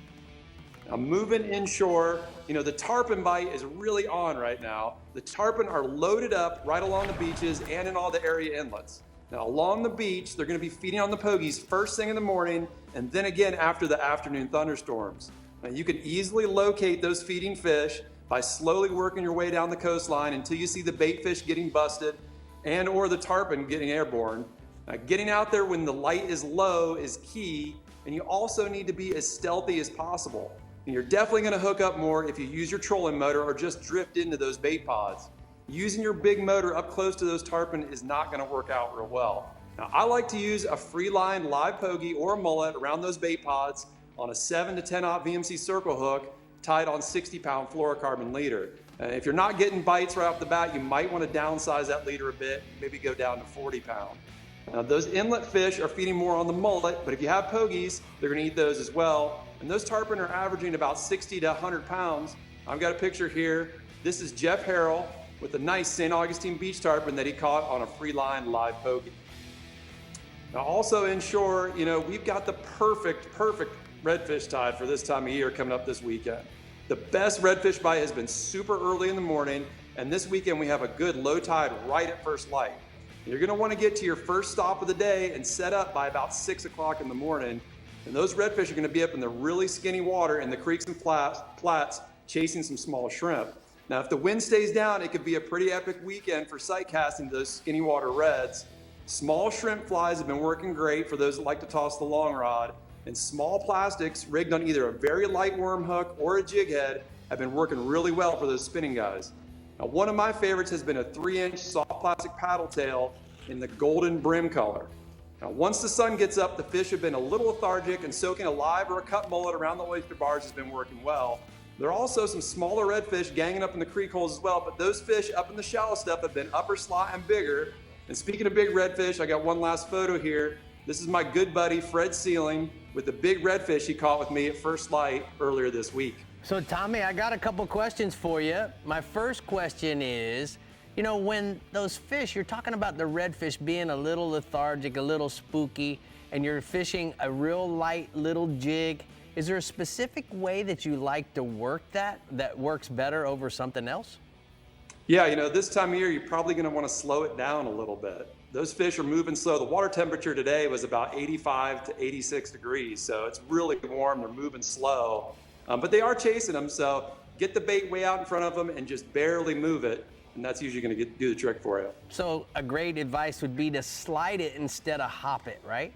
Now, moving inshore, you know, the tarpon bite is really on right now. The tarpon are loaded up right along the beaches and in all the area inlets. Now, along the beach, they're going to be feeding on the pogies first thing in the morning and then again after the afternoon thunderstorms. Now, you can easily locate those feeding fish by slowly working your way down the coastline until you see the bait fish getting busted and or the tarpon getting airborne. Now, getting out there when the light is low is key, and you also need to be as stealthy as possible. And you're definitely going to hook up more if you use your trolling motor or just drift into those bait pods. Using your big motor up close to those tarpon is not going to work out real well. Now, I like to use a free line live pogie or a mullet around those bait pods on a 7 to 10-aught VMC circle hook tied on 60-pound fluorocarbon leader. If you're not getting bites right off the bat, you might want to downsize that leader a bit, maybe go down to 40-pound. Now, those inlet fish are feeding more on the mullet, but if you have pogies, they're going to eat those as well. And those tarpon are averaging about 60 to 100 pounds. I've got a picture here. This is Jeff Harrell with a nice St. Augustine beach tarpon that he caught on a free line live pogie. Now, also inshore, you know, we've got the perfect redfish tide for this time of year coming up this weekend. The best redfish bite has been super early in the morning, and this weekend we have a good low tide right at first light. You're going to want to get to your first stop of the day and set up by about 6 o'clock in the morning. And those redfish are going to be up in the really skinny water in the creeks and flats chasing some small shrimp. Now, if the wind stays down, it could be a pretty epic weekend for sight casting those skinny water reds. Small shrimp flies have been working great for those that like to toss the long rod, and small plastics rigged on either a very light worm hook or a jig head have been working really well for those spinning guys. Now, one of my favorites has been a 3-inch soft plastic paddle tail in the golden brim color. Now, once the sun gets up, the fish have been a little lethargic, and soaking a live or a cut mullet around the oyster bars has been working well. There are also some smaller redfish ganging up in the creek holes as well, but those fish up in the shallow stuff have been upper slot and bigger. And speaking of big redfish, I got one last photo here. This is my good buddy, Fred Sealing, with the big redfish he caught with me at first light earlier this week. So, Tommy, I got a couple questions for you. My first question is, you know, when those fish, you're talking about the redfish being a little lethargic, a little spooky, and you're fishing a real light little jig, is there a specific way that you like to work that works better over something else? Yeah, you know, this time of year, you're probably going to want to slow it down a little bit. Those fish are moving slow. The water temperature today was about 85 to 86 degrees, so it's really warm. They're moving slow, but they are chasing them, so get the bait way out in front of them and just barely move it. and that's usually going to do the trick for you. So a great advice would be to slide it instead of hop it, right?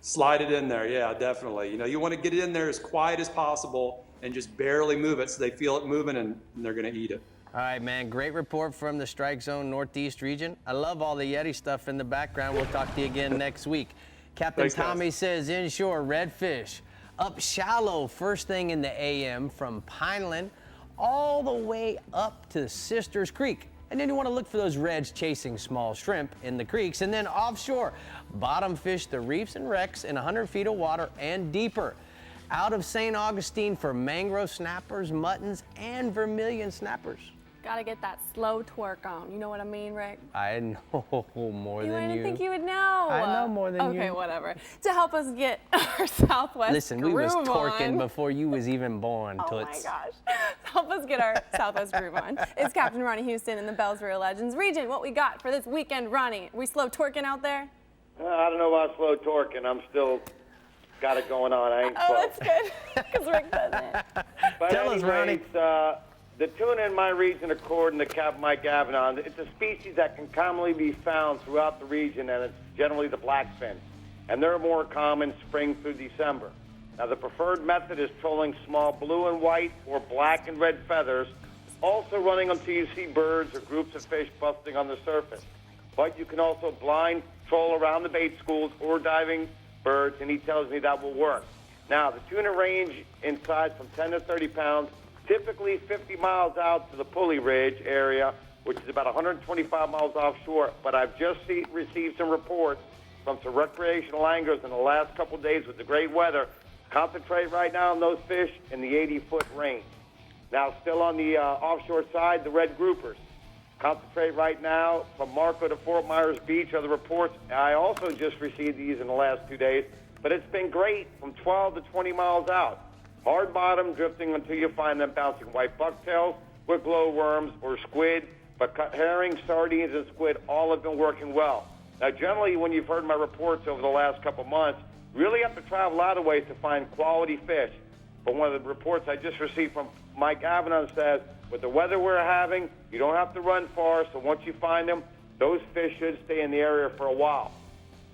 Slide it in there, yeah, definitely. You want to get it in there as quiet as possible and just barely move it so they feel it moving and they're going to eat it. All right, man, great report from the Strike Zone Northeast region. I love all the Yeti stuff in the background. We'll talk to you again next week. Captain Thanks, guys. Tommy says inshore redfish up shallow first thing in the AM from Pineland all the way up to Sisters Creek. And then you want to look for those reds chasing small shrimp in the creeks. And then offshore, bottom fish the reefs and wrecks in 100 feet of water and deeper. Out of St. Augustine for mangrove snappers, muttons, and vermilion snappers. Gotta get that slow twerk on. You know what I mean, Rick? I know more than you. I didn't think you would know. I know more than you. Okay, whatever. To help us get our Southwest Listen, we was groove twerking on. before you was even born, Oh Toots. my gosh. To help us get our Southwest groove on. It's Captain Ronnie Houston in the Bellsboro Legends region. What we got for this weekend, Ronnie? We slow twerking out there? I don't know about slow torquing. I'm still got it going on. I ain't slow. That's good, because Rick doesn't. But Tell us, Ronnie. anyways, the tuna in my region, according to Captain Mike Avedon, it's a species that can commonly be found throughout the region, and it's generally the blackfin. And they're more common spring through December. Now, the preferred method is trolling small blue and white or black and red feathers, also running until you see birds or groups of fish busting on the surface. But you can also blind troll around the bait schools or diving birds, and he tells me that will work. Now, the tuna range in size from 10 to 30 pounds, typically 50 miles out to the Pulley Ridge area, which is about 125 miles offshore. But I've just received some reports from some recreational anglers in the last couple of days with the great weather. Concentrate right now on those fish in the 80-foot range. Now, still on the offshore side, the red groupers. Concentrate right now from Marco to Fort Myers Beach are the reports. I also just received these in the last 2 days, but it's been great from 12 to 20 miles out. Hard bottom drifting until you find them bouncing white bucktails with glowworms or squid, but herring, sardines, and squid all have been working well. Now, generally, when you've heard my reports over the last couple months, you really have to travel out of ways to find quality fish. But one of the reports I just received from Mike Avedon says, with the weather we're having, you don't have to run far, so once you find them, those fish should stay in the area for a while.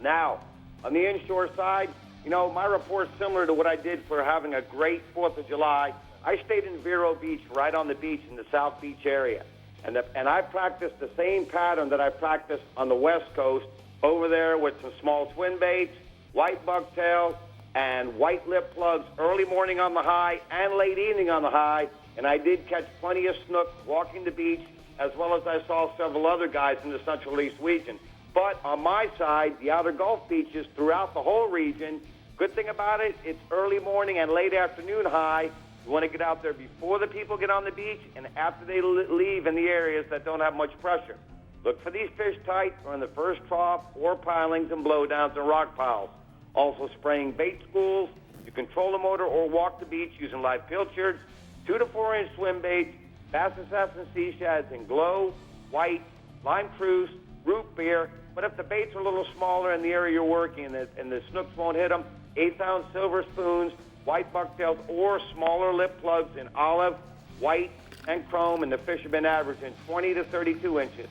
Now, on the inshore side, my report's similar to what I did for having a great 4th of July. I stayed in Vero Beach, right on the beach in the South Beach area. And I practiced the same pattern that I practiced on the West Coast over there with some small twin baits, white bucktails, and white lip plugs early morning on the high and late evening on the high. And I did catch plenty of snook walking the beach, as well as I saw several other guys in the Central East region. But on my side, the outer Gulf beaches throughout the whole region, good thing about it, it's early morning and late afternoon high. You want to get out there before the people get on the beach and after they leave in the areas that don't have much pressure. Look for these fish tight or in the first trough or pilings and blowdowns and rock piles. Also spraying bait schools. You control the motor or walk the beach using live pilchards, 2 to 4 inch swim baits, bass assassin sea shads in glow, white, lime cruise, root beer. But if the baits are a little smaller in the area you're working and the snooks won't hit them, 1/8-ounce silver spoons, white bucktails, or smaller lip plugs in olive, white, and chrome, and the fish have been averaging 20 to 32 inches.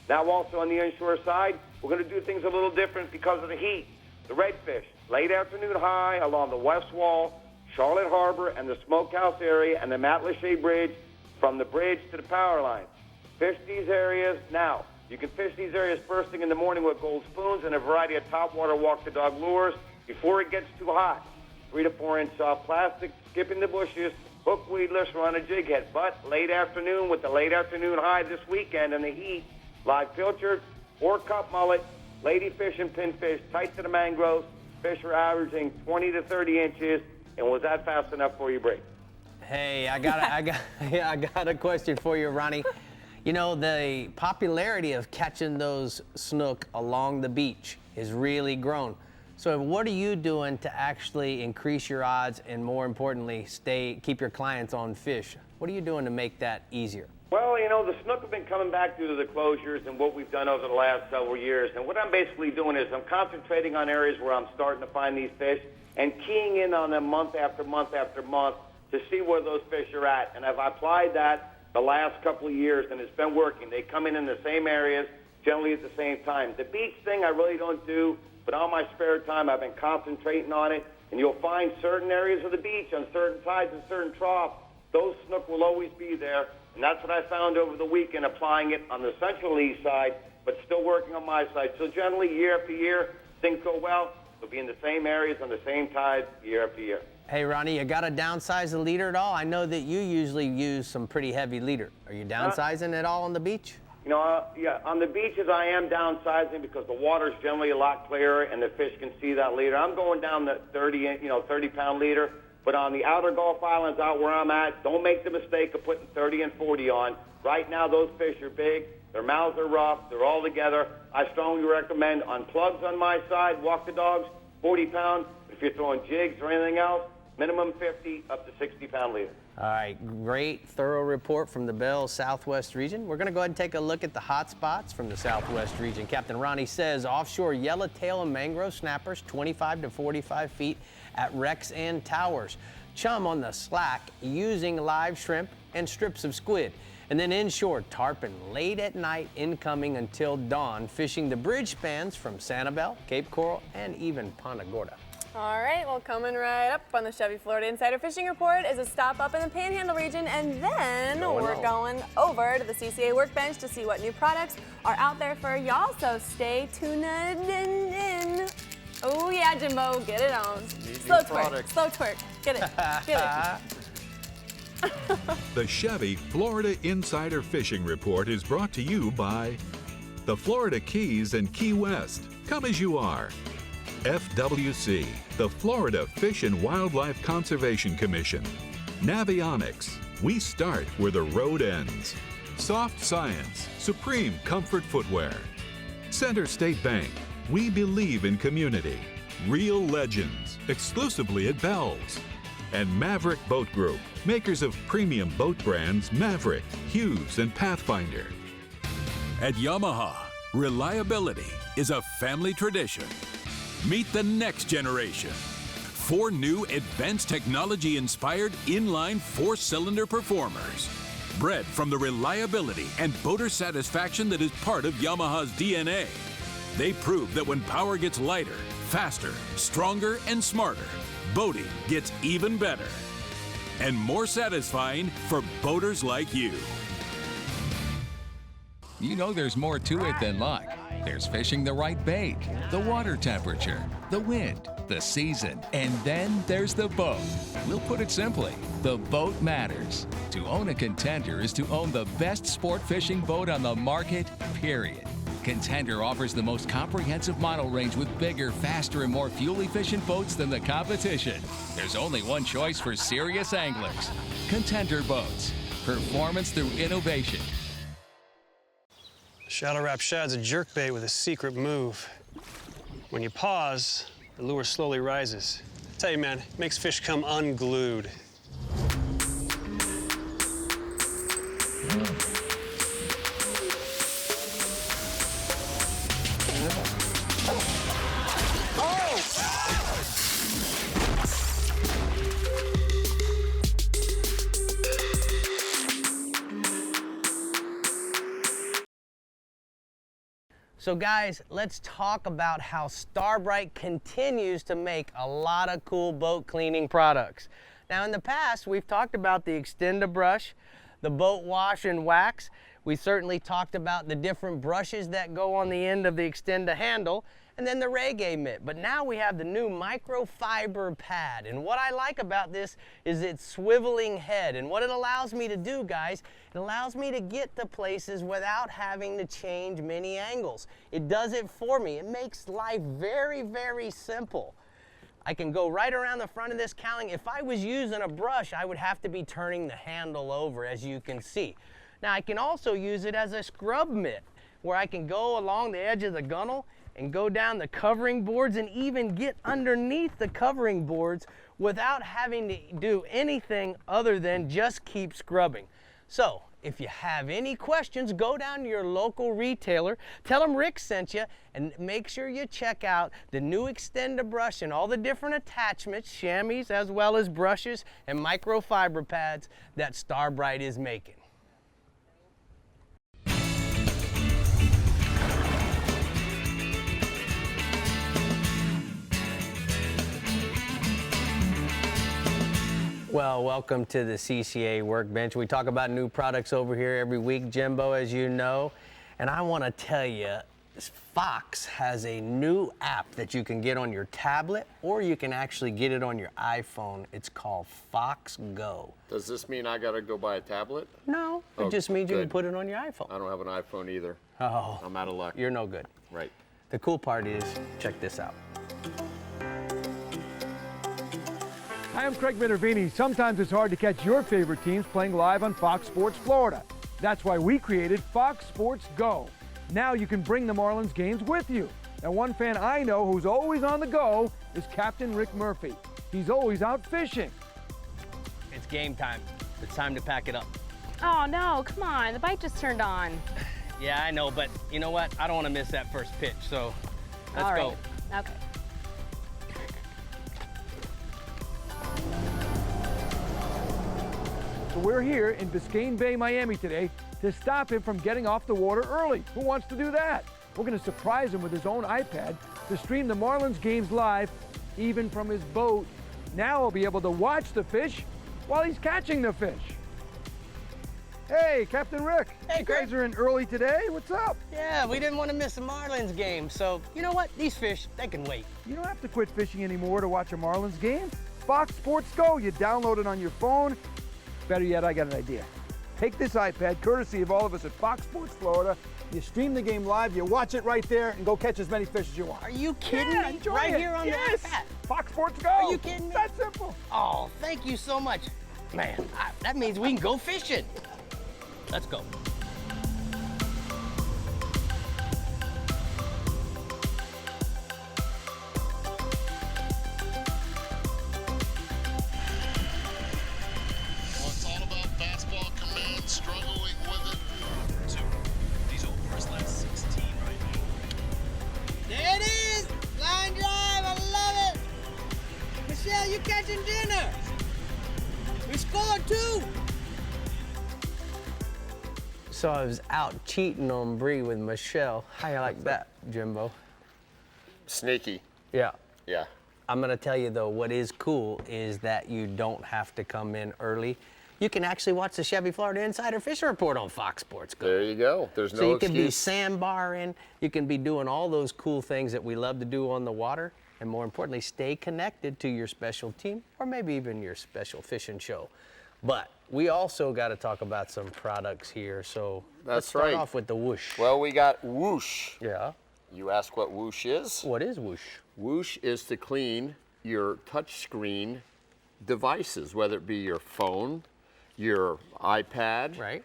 Now also on the inshore side, we're going to do things a little different because of the heat. The redfish, late afternoon high along the west wall, Charlotte Harbor, and the Smokehouse area, and the Matlacha Bridge from the bridge to the power line. Fish these areas now. You can fish these areas first thing in the morning with gold spoons and a variety of topwater walk-the-dog lures before it gets too hot. 3 to 4 inch soft plastic, skipping the bushes, hook weedless, or on a jig head. But late afternoon with the late afternoon high this weekend and the heat, live pilchard or cup mullet, ladyfish and pinfish tight to the mangroves. Fish are averaging 20 to 30 inches. And was that fast enough for you, Brady? Hey, I got a question for you, Ronnie. The popularity of catching those snook along the beach has really grown. So what are you doing to actually increase your odds and, more importantly, keep your clients on fish? What are you doing to make that easier? Well, the snook have been coming back due to the closures and what we've done over the last several years. And what I'm basically doing is I'm concentrating on areas where I'm starting to find these fish and keying in on them month after month after month to see where those fish are at. And I've applied that the last couple of years, and it's been working. They come in the same areas, generally at the same time. The beach thing I really don't do, but on my spare time I've been concentrating on it, and you'll find certain areas of the beach on certain tides and certain troughs, those snook will always be there, and that's what I found over the weekend, applying it on the central east side, but still working on my side. So generally, year after year, things go well. They'll be in the same areas on the same tides year after year. Hey, Ronnie, you got to downsize the leader at all? I know that you usually use some pretty heavy leader. Are you downsizing at all on the beach? You know, yeah, on the beaches I am downsizing because the water's generally a lot clearer and the fish can see that leader. I'm going down the 30-pound leader. But on the outer Gulf Islands out where I'm at, don't make the mistake of putting 30 and 40 on. Right now, those fish are big. Their mouths are rough. They're all together. I strongly recommend on plugs on my side, walk the dogs, 40-pound. If you're throwing jigs or anything else, minimum 50 up to 60-pound leader. All right, great, thorough report from the Bell Southwest region. We're going to go ahead and take a look at the hot spots from the Southwest region. Captain Ronnie says offshore yellowtail and mangrove snappers, 25 to 45 feet at wrecks and towers. Chum on the slack using live shrimp and strips of squid. And then inshore, tarpon late at night, incoming until dawn, fishing the bridge spans from Sanibel, Cape Coral, and even Punta Gorda. All right, well, coming right up on the Chevy Florida Insider Fishing Report is a stop up in the Panhandle region, and then we're going over to the CCA workbench to see what new products are out there for y'all, so stay tuned in. Oh yeah, Jimbo, get it on. Slow twerk, get it, get it. The Chevy Florida Insider Fishing Report is brought to you by the Florida Keys and Key West. Come as you are. FWC, the Florida Fish and Wildlife Conservation Commission. Navionics, we start where the road ends. Soft Science, supreme comfort footwear. Center State Bank, we believe in community. Real legends, exclusively at Bell's. And Maverick Boat Group, makers of premium boat brands Maverick, Hughes, and Pathfinder. At Yamaha, reliability is a family tradition. Meet the next generation. 4 new advanced technology-inspired inline 4-cylinder performers. Bred from the reliability and boater satisfaction that is part of Yamaha's DNA. They prove that when power gets lighter, faster, stronger, and smarter, boating gets even better. And more satisfying for boaters like you. You know there's more to it than luck. There's fishing the right bait, the water temperature, the wind, the season, and then there's the boat. We'll put it simply, the boat matters. To own a Contender is to own the best sport fishing boat on the market, period. Contender offers the most comprehensive model range with bigger, faster, and more fuel-efficient boats than the competition. There's only one choice for serious anglers. Contender boats. Performance through innovation. Shallow Wrap Shad's a jerkbait with a secret move. When you pause, the lure slowly rises. I tell you, man, it makes fish come unglued. So guys, let's talk about how Starbright continues to make a lot of cool boat cleaning products. Now in the past, we've talked about the Extend-A-Brush, the boat wash and wax. We certainly talked about the different brushes that go on the end of the Extend-A-Handle, and then the Reggae mitt. But now we have the new microfiber pad. And what I like about this is its swiveling head. And what it allows me to do, guys, it allows me to get to places without having to change many angles. It does it for me. It makes life very, very simple. I can go right around the front of this cowling. If I was using a brush, I would have to be turning the handle over, as you can see. Now I can also use it as a scrub mitt, where I can go along the edge of the gunnel and go down the covering boards and even get underneath the covering boards without having to do anything other than just keep scrubbing. So if you have any questions, go down to your local retailer, tell them Rick sent you, and make sure you check out the new Extend-A-Brush and all the different attachments, chamois as well as brushes and microfiber pads that Starbright is making. Well, welcome to the CCA Workbench. We talk about new products over here every week, Jimbo, as you know. And I want to tell you, Fox has a new app that you can get on your tablet, or you can actually get it on your iPhone. It's called Fox Go. Does this mean I got to go buy a tablet? No, it just means you can put it on your iPhone. I don't have an iPhone either. Oh. I'm out of luck. You're no good. Right. The cool part is, check this out. Hi, I'm Craig Minervini. Sometimes it's hard to catch your favorite teams playing live on Fox Sports Florida. That's why we created Fox Sports Go. Now you can bring the Marlins games with you. Now, one fan I know who's always on the go is Captain Rick Murphy. He's always out fishing. It's game time. It's time to pack it up. Oh, no, come on. The bike just turned on. Yeah, I know, but you know what? I don't want to miss that first pitch, so let's go. Okay. So we're here in Biscayne Bay, Miami today to stop him from getting off the water early. Who wants to do that? We're going to surprise him with his own iPad to stream the Marlins games live, even from his boat. Now he'll be able to watch the fish while he's catching the fish. Hey, Captain Rick. Hey, you guys are in early today. What's up? Yeah, we didn't want to miss the Marlins game, so you know what? These fish, they can wait. You don't have to quit fishing anymore to watch a Marlins game. Fox Sports Go, you download it on your phone. Better yet, I got an idea. Take this iPad, courtesy of all of us at Fox Sports Florida. You stream the game live, you watch it right there, and go catch as many fish as you want. Are you kidding Yeah, me? enjoy Right it. here on Yes. the iPad. Fox Sports Go. Are you kidding me? That's simple. Oh, thank you so much. Man, that means we can go fishing. Let's go. It's all about fastball command, struggling with it. So these overs last 16 right now. There it is! Line drive, I love it! Michelle, you catching dinner? We scored 2! So I was out cheating on Bree with Michelle. How you like that, Jimbo? Sneaky. Yeah. Yeah. I'm gonna tell you though, what is cool is that you don't have to come in early. You can actually watch the Chevy Florida Insider Fishing Report on Fox Sports Go. There you go. There's no So you excuse. can be sandbarring, you can be doing all those cool things that we love to do on the water, and more importantly, stay connected to your special team or maybe even your special fishing show. But we also got to talk about some products here. So let's start right. off with the Whoosh. Well, we got Whoosh. Yeah. You ask what Whoosh is? What is Whoosh? Whoosh is to clean your touchscreen devices, whether it be your phone, your iPad, right?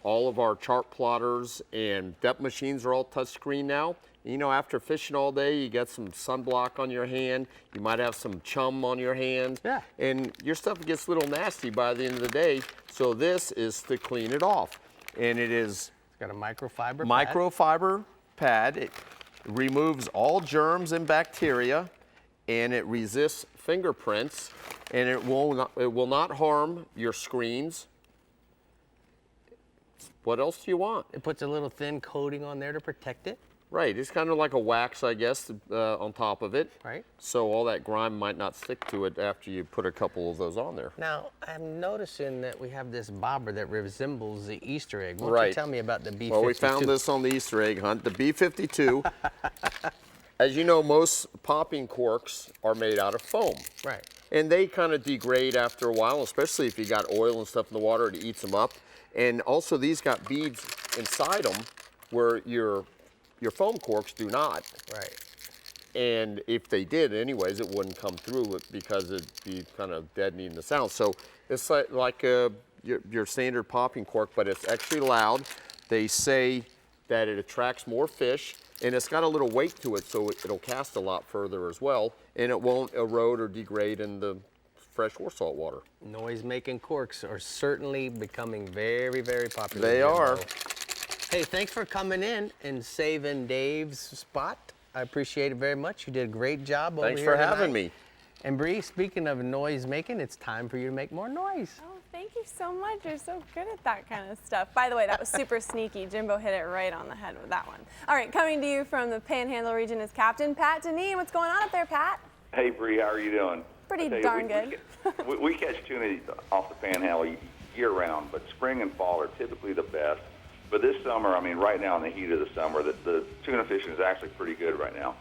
All of our chart plotters and depth machines are all touchscreen now. You know, after fishing all day, you get some sunblock on your hand. You might have some chum on your hand. Yeah. And your stuff gets a little nasty by the end of the day. So this is to clean it off. And it's got a microfiber pad. Microfiber pad. It removes all germs and bacteria, and it resists fingerprints, and it will not harm your screens. What else do you want? It puts a little thin coating on there to protect it. Right, it's kind of like a wax, I guess, on top of it. Right. So all that grime might not stick to it after you put a couple of those on there. Now, I'm noticing that we have this bobber that resembles the Easter egg. Why don't Right. you tell me about the B-52? Well, we found this on the Easter egg hunt, the B-52. As you know, most popping corks are made out of foam. Right. And they kind of degrade after a while, especially if you got oil and stuff in the water, it eats them up. And also these got beads inside them where your foam corks do not. Right. And if they did anyways, it wouldn't come through it because it'd be kind of deadening the sound. So it's like your standard popping cork, but it's actually loud. They say that it attracts more fish, and it's got a little weight to it, so it'll cast a lot further as well, and it won't erode or degrade in the fresh or salt water. Noise-making corks are certainly becoming very, very popular. They are. Hey, thanks for coming in and saving Dave's spot. I appreciate it very much. You did a great job over here Thanks for having tonight. me. And Bree, speaking of noise making, it's time for you to make more noise. Oh, thank you so much. You're so good at that kind of stuff. By the way, that was super sneaky. Jimbo hit it right on the head with that one. All right, coming to you from the Panhandle region is Captain Pat Deneen. What's going on up there, Pat? Hey, Bree, how are you doing? Pretty darn good. We catch tuna off the panhandle year-round, but spring and fall are typically the best. But this summer, I mean, right now in the heat of the summer, the tuna fishing is actually pretty good right now.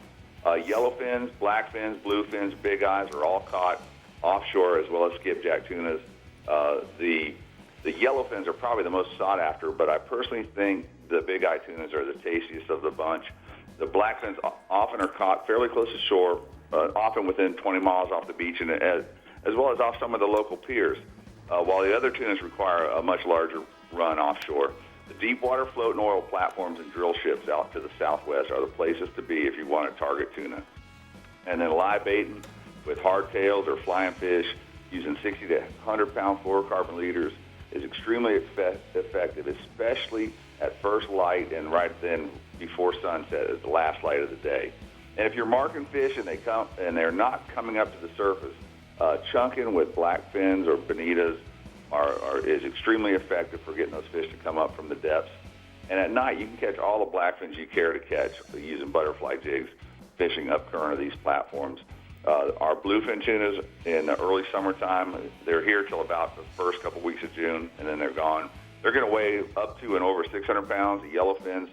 Yellowfins, blackfins, bluefins, big eyes are all caught offshore, as well as skipjack tunas. The yellowfins are probably the most sought after, but I personally think the big eye tunas are the tastiest of the bunch. The blackfins often are caught fairly close to shore, often within 20 miles off the beach, and as well as off some of the local piers, while the other tunas require a much larger run offshore. The deep water float and oil platforms and drill ships out to the southwest are the places to be if you want to target tuna. And then live baiting with hardtails or flying fish using 60 to 100 pound fluorocarbon leaders is extremely effective, especially at first light and right then before sunset as the last light of the day. And if you're marking fish and they're not coming up to the surface, chunking with black fins or bonitas is extremely effective for getting those fish to come up from the depths. And at night, you can catch all the blackfins you care to catch using butterfly jigs, fishing up current of these platforms. Our bluefin tunas in the early summertime, they're here till about the first couple weeks of June, and then they're gone. They're going to weigh up to and over 600 pounds. The yellowfins,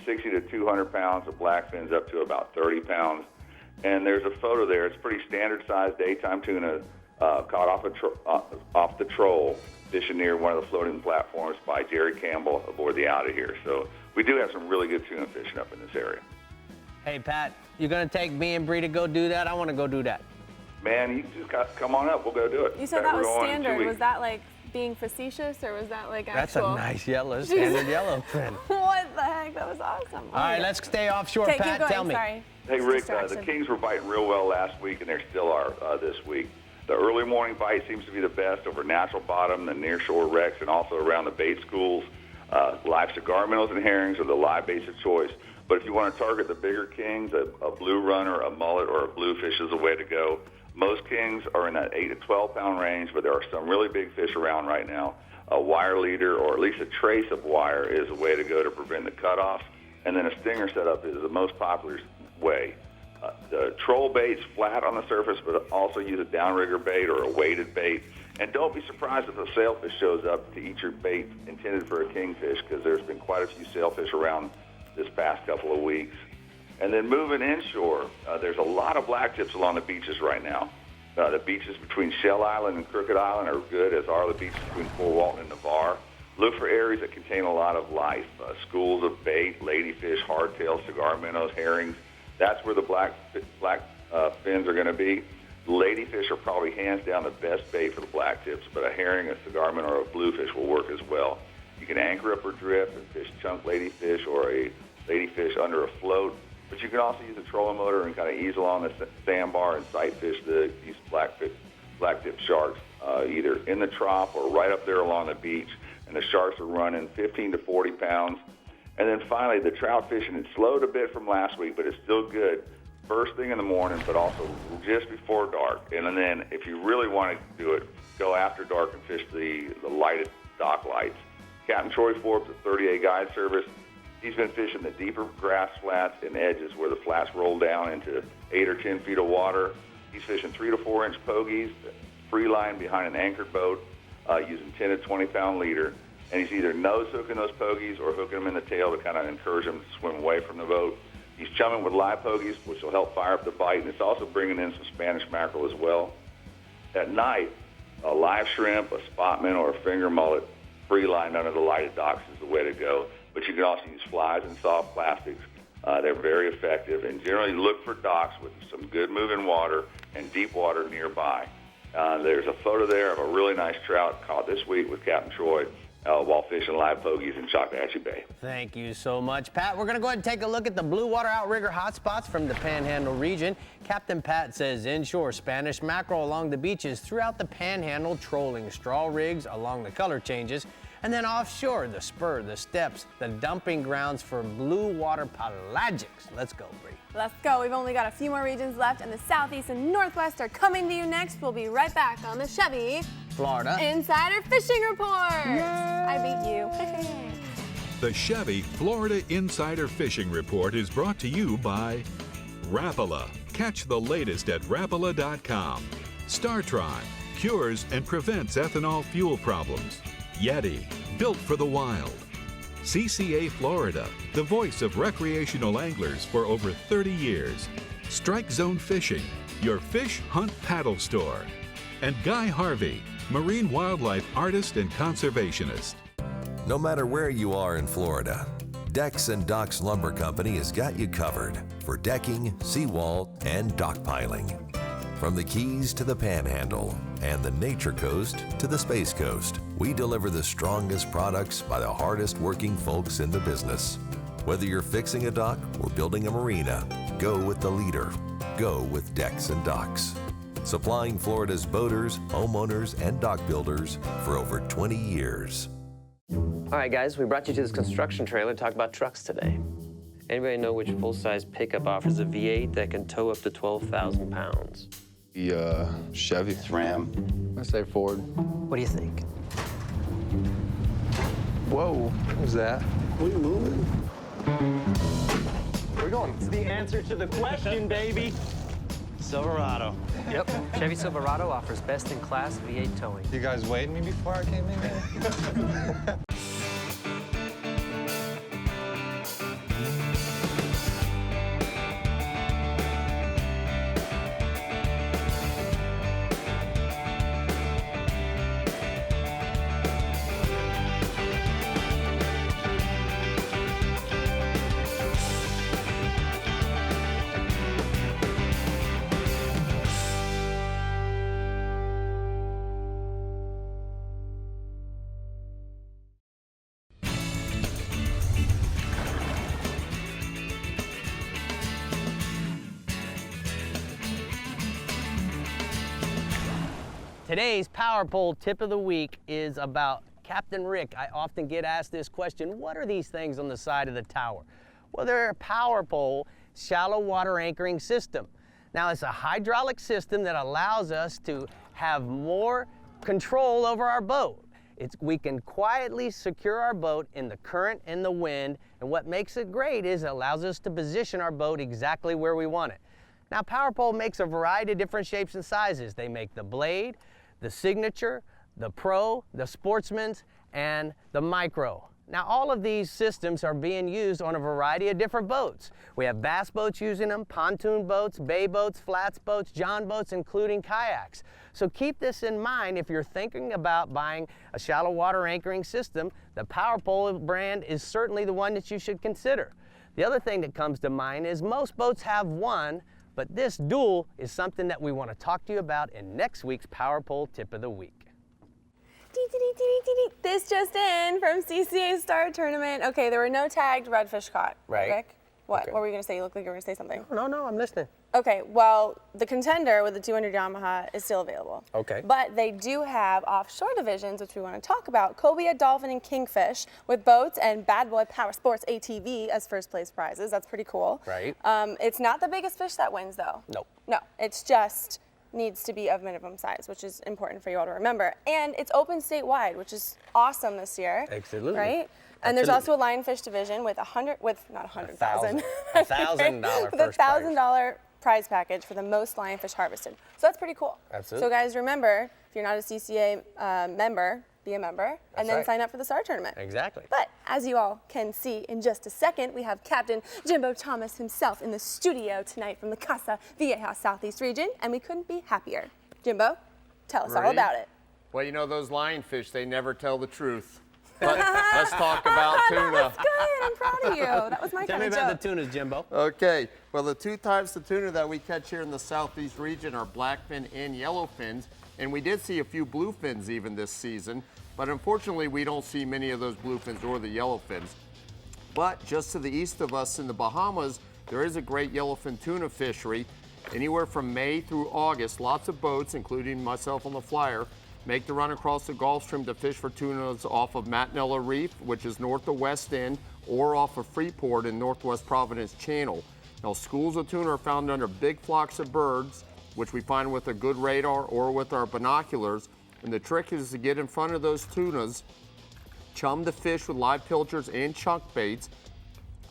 60 to 200 pounds. The blackfins up to about 30 pounds. And there's a photo there. It's pretty standard-sized daytime tuna caught off the troll, fishing near one of the floating platforms by Jerry Campbell aboard the Out of Here. So we do have some really good tuna fishing up in this area. Hey, Pat, you going to take me and Bree to go do that? I want to go do that. Man, you just come on up. We'll go do it. You said that was standard. Was that like being facetious, or was that like actual? That's a nice standard yellowfin. What the heck? That was awesome. All right, let's stay offshore. Pat, keep going. tell me. Sorry. Hey, Rick, the Kings were biting real well last week, and they still are this week. The early morning bite seems to be the best over natural bottom, the nearshore wrecks, and also around the bait schools. Live cigar minnows and herrings are the live baits of choice. But if you want to target the bigger kings, a blue runner, a mullet, or a bluefish is the way to go. Most kings are in that 8 to 12 pound range, but there are some really big fish around right now. A wire leader, or at least a trace of wire, is the way to go to prevent the cutoff. And then a stinger setup is the most popular way. The troll bait's flat on the surface, but also use a downrigger bait or a weighted bait. And don't be surprised if a sailfish shows up to eat your bait intended for a kingfish, because there's been quite a few sailfish around this past couple of weeks. And then moving inshore, there's a lot of black tips along the beaches right now. The beaches between Shell Island and Crooked Island are good, as are the beaches between Fort Walton and Navarre. Look for areas that contain a lot of life, schools of bait, ladyfish, hardtail, cigar minnows, herrings. That's where the black fins are going to be. Ladyfish are probably hands down the best bait for the black tips, but a herring, a cigar minnow, or a bluefish will work as well. You can anchor up or drift and fish chunk ladyfish or a ladyfish under a float, but you can also use a trolling motor and kind of ease along the sandbar and sight fish these black tip sharks, either in the trough or right up there along the beach. And the sharks are running 15 to 40 pounds. And then finally, the trout fishing, it slowed a bit from last week, but it's still good first thing in the morning, but also just before dark. And then if you really want to do it, go after dark and fish the lighted dock lights. Captain Troy Forbes at 30A Guide Service, he's been fishing the deeper grass flats and edges where the flats roll down into 8 or 10 feet of water. He's fishing 3 to 4 inch pogies, free line behind an anchored boat, using 10 to 20 pound leader. And he's either nose hooking those pogies or hooking them in the tail to kind of encourage them to swim away from the boat. He's chumming with live pogies, which will help fire up the bite, and it's also bringing in some Spanish mackerel as well. At night, a live shrimp, a spot minnow, or a finger mullet, free line under the lighted docks is the way to go. But you can also use flies and soft plastics. They're very effective, and generally look for docks with some good moving water and deep water nearby. There's a photo there of a really nice trout caught this week with Captain Troy while fishing live pogies in Choctawhatchee Bay. Thank you so much, Pat. We're going to go ahead and take a look at the blue water outrigger hotspots from the Panhandle region. Captain Pat says inshore Spanish mackerel along the beaches throughout the Panhandle, trolling straw rigs along the color changes, and then offshore, the spur, the steps, the dumping grounds for blue water pelagics. Let's go, Bree. Let's go. We've only got a few more regions left, and the southeast and northwest are coming to you next. We'll be right back on the Chevy Florida Insider Fishing Report. Yay! I beat you. The Chevy Florida Insider Fishing Report is brought to you by Rapala. Catch the latest at Rapala.com. StarTron, cures and prevents ethanol fuel problems. Yeti, built for the wild. CCA Florida, the voice of recreational anglers for over 30 years. Strike Zone Fishing, your fish hunt paddle store. And Guy Harvey, marine wildlife artist and conservationist. No matter where you are in Florida, Decks and Docks Lumber Company has got you covered for decking, seawall, and dock piling. From the Keys to the Panhandle and the Nature Coast to the Space Coast, we deliver the strongest products by the hardest working folks in the business. Whether you're fixing a dock or building a marina, go with the leader. Go with Decks and Docks. Supplying Florida's boaters, homeowners, and dock builders for over 20 years. All right, guys, we brought you to this construction trailer to talk about trucks today. Anybody know which full-size pickup offers a V8 that can tow up to 12,000 pounds? The Chevy. Ram. I say Ford. What do you think? Whoa, what was that? What are you moving? Where are we going? It's the answer to the question, baby. Silverado. Yep, Chevy Silverado offers best-in-class V8 towing. You guys weighed me before I came in here? Today's Power Pole tip of the week is about Captain Rick. I often get asked this question, what are these things on the side of the tower? Well, they're a Power Pole shallow water anchoring system. Now, it's a hydraulic system that allows us to have more control over our boat. We can quietly secure our boat in the current and the wind, and what makes it great is it allows us to position our boat exactly where we want it. Now, Power Pole makes a variety of different shapes and sizes. They make the Blade, the Signature, the Pro, the Sportsman's, and the Micro. Now, all of these systems are being used on a variety of different boats. We have bass boats using them, pontoon boats, bay boats, flats boats, john boats, including kayaks. So keep this in mind if you're thinking about buying a shallow water anchoring system. The Power Pole brand is certainly the one that you should consider. The other thing that comes to mind is most boats have one, but this dual is something that we want to talk to you about in next week's Power Pole Tip of the Week. This just in from CCA Star Tournament. Okay, there were no tagged redfish caught. Right. Rick? What? Okay. What were you going to say? You look like you were going to say something. No, I'm listening. Okay, well, the Contender with the 200 Yamaha is still available. Okay. But they do have offshore divisions, which we want to talk about. Cobia, Dolphin, and Kingfish with boats and Bad Boy Power Sports ATV as first place prizes. That's pretty cool. Right. It's not the biggest fish that wins, though. Nope. No, it's just needs to be of minimum size, which is important for you all to remember. And it's open statewide, which is awesome this year. Absolutely. Right? And there's also a lionfish division with $100,000 $1,000 prize package for the most lionfish harvested. So that's pretty cool. Absolutely. So guys, remember, if you're not a CCA member, be a member, and then right. sign up for the Star Tournament. Exactly. But as you all can see in just a second, we have Captain Jimbo Thomas himself in the studio tonight from the Casa Vieja Southeast region, and we couldn't be happier. Jimbo, tell us all about it. Well, you know, those lionfish, they never tell the truth. But let's talk about tuna. That was good. I'm proud of you. That was my Tell kind me of about joke. the tunas, Jimbo. Okay, well, the two types of tuna that we catch here in the southeast region are blackfin and yellowfins, and we did see a few bluefins even this season, but unfortunately we don't see many of those bluefins or the yellowfins. But just to the east of us in the Bahamas, there is a great yellowfin tuna fishery. Anywhere from May through August, lots of boats, including myself on the flyer, make the run across the Gulf Stream to fish for tunas off of Matinella Reef, which is north of West End, or off of Freeport in Northwest Providence Channel. Now, schools of tuna are found under big flocks of birds, which we find with a good radar or with our binoculars. And the trick is to get in front of those tunas, chum the fish with live pilchers and chunk baits.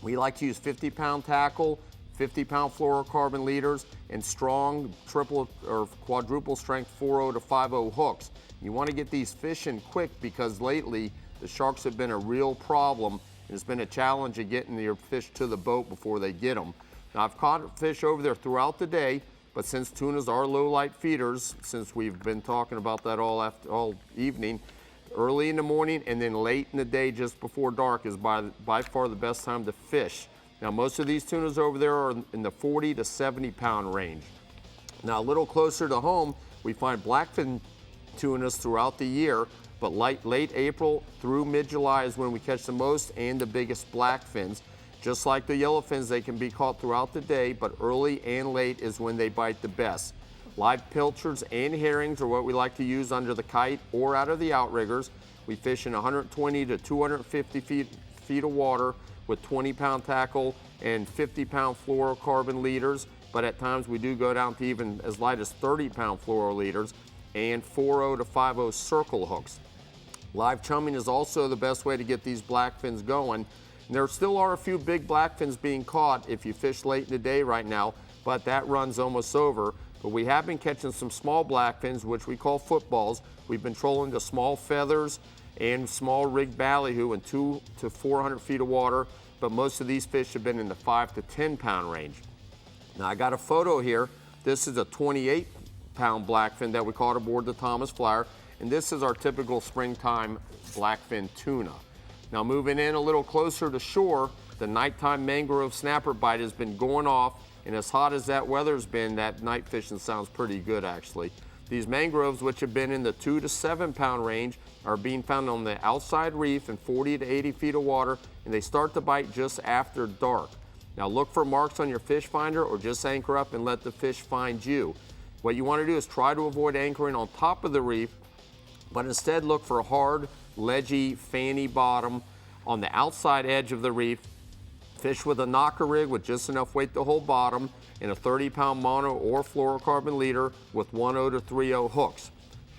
We like to use 50-pound tackle, 50-pound fluorocarbon leaders, and strong triple or quadruple strength 4.0 to 5.0 hooks. You want to get these fish in quick because lately the sharks have been a real problem, and it's been a challenge of getting your fish to the boat before they get them. Now, I've caught fish over there throughout the day, but since tunas are low light feeders, since we've been talking about that all evening, early in the morning and then late in the day just before dark is by far the best time to fish. Now, most of these tunas over there are in the 40 to 70 pound range. Now, a little closer to home, we find blackfin tunas throughout the year, but late April through mid-July is when we catch the most and the biggest blackfins. Just like the yellowfins, they can be caught throughout the day, but early and late is when they bite the best. Live pilchards and herrings are what we like to use under the kite or out of the outriggers. We fish in 120 to 250 feet of water with 20-pound tackle and 50-pound fluorocarbon leaders, but at times we do go down to even as light as 30-pound fluoro leaders and 4.0 to 5.0 circle hooks. Live chumming is also the best way to get these blackfins going. And there still are a few big blackfins being caught if you fish late in the day right now, but that run's almost over. But we have been catching some small blackfins, which we call footballs. We've been trolling the small feathers and small rigged ballyhoo in 200 to 400 feet of water, but most of these fish have been in the 5 to 10 pound range. Now, I got a photo here. This is a 28-pound blackfin that we caught aboard the Thomas Flyer, and this is our typical springtime blackfin tuna. Now, moving in a little closer to shore, the nighttime mangrove snapper bite has been going off, and as hot as that weather's been, that night fishing sounds pretty good actually. These mangroves, which have been in the 2 to 7 pound range, are being found on the outside reef in 40 to 80 feet of water, and they start to bite just after dark. Now, look for marks on your fish finder or just anchor up and let the fish find you. What you want to do is try to avoid anchoring on top of the reef, but instead look for a hard, ledgy, fanny bottom on the outside edge of the reef. Fish with a knocker rig with just enough weight to hold bottom and a 30-pound mono or fluorocarbon leader with 1.0 to 3.0 hooks.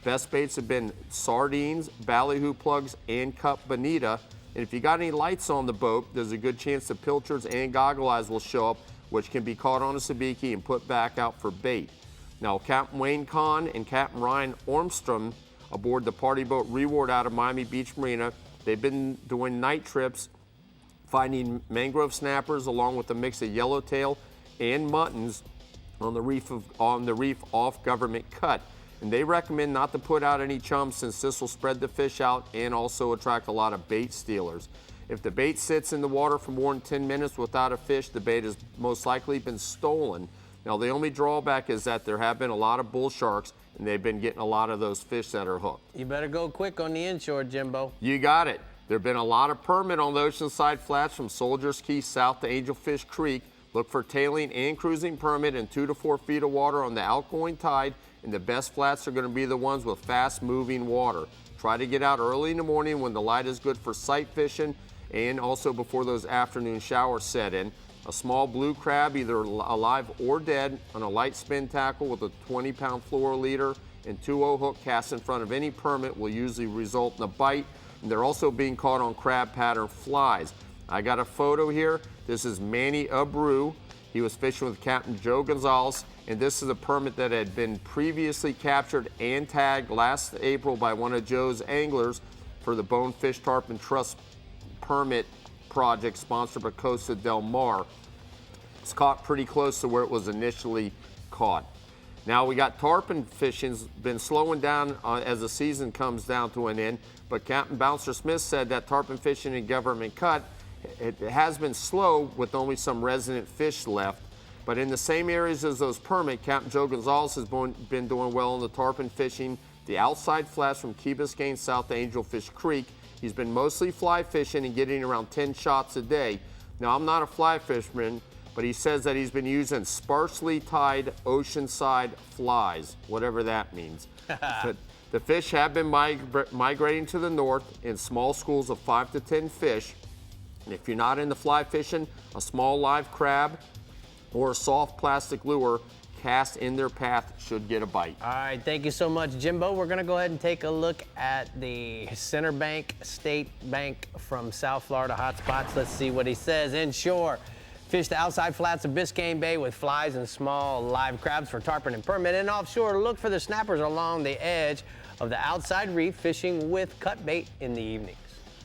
Best baits have been sardines, ballyhoo plugs, and cup bonita. And if you got any lights on the boat, there's a good chance that pilchards and goggle eyes will show up, which can be caught on a sabiki and put back out for bait. Now, Captain Wayne Kahn and Captain Ryan Ormstrom aboard the party boat Reward out of Miami Beach Marina, they've been doing night trips, finding mangrove snappers along with a mix of yellowtail and muttons on the reef off Government Cut. And they recommend not to put out any chums since this will spread the fish out and also attract a lot of bait stealers. If the bait sits in the water for more than 10 minutes without a fish, the bait has most likely been stolen. Now, the only drawback is that there have been a lot of bull sharks, and they've been getting a lot of those fish that are hooked. You better go quick on the inshore, Jimbo. You got it. There have been a lot of permit on the oceanside flats from Soldier's Key south to Angelfish Creek. Look for tailing and cruising permit in 2 to 4 feet of water on the outgoing tide, and the best flats are going to be the ones with fast-moving water. Try to get out early in the morning when the light is good for sight fishing and also before those afternoon showers set in. A small blue crab, either alive or dead, on a light spin tackle with a 20-pound fluoro leader and 2.0 hook cast in front of any permit will usually result in a bite. And they're also being caught on crab pattern flies. I got a photo here. This is Manny Abreu. He was fishing with Captain Joe Gonzalez, and this is a permit that had been previously captured and tagged last April by one of Joe's anglers for the Bonefish Tarpon Trust permit project sponsored by Costa Del Mar. It's caught pretty close to where it was initially caught. Now, we got tarpon fishing's been slowing down as the season comes down to an end, but Captain Bouncer Smith said that tarpon fishing in Government Cut, it has been slow with only some resident fish left. But in the same areas as those permit, Captain Joe Gonzalez has been doing well in the tarpon fishing, the outside flats from Key Biscayne south to Angelfish Creek. He's been mostly fly fishing and getting around 10 shots a day. Now, I'm not a fly fisherman, but he says that he's been using sparsely tied oceanside flies, whatever that means. But the fish have been migrating to the north in small schools of 5 to 10 fish. And if you're not into fly fishing, a small live crab or a soft plastic lure cast in their path should get a bite. All right, thank you so much, Jimbo. We're gonna go ahead and take a look at the Center Bank State Bank from South Florida hotspots. Let's see what he says. Inshore, Fish the outside flats of Biscayne Bay with flies and small live crabs for tarpon and permit. And offshore, look for the snappers along the edge of the outside reef, fishing with cut bait in the evenings.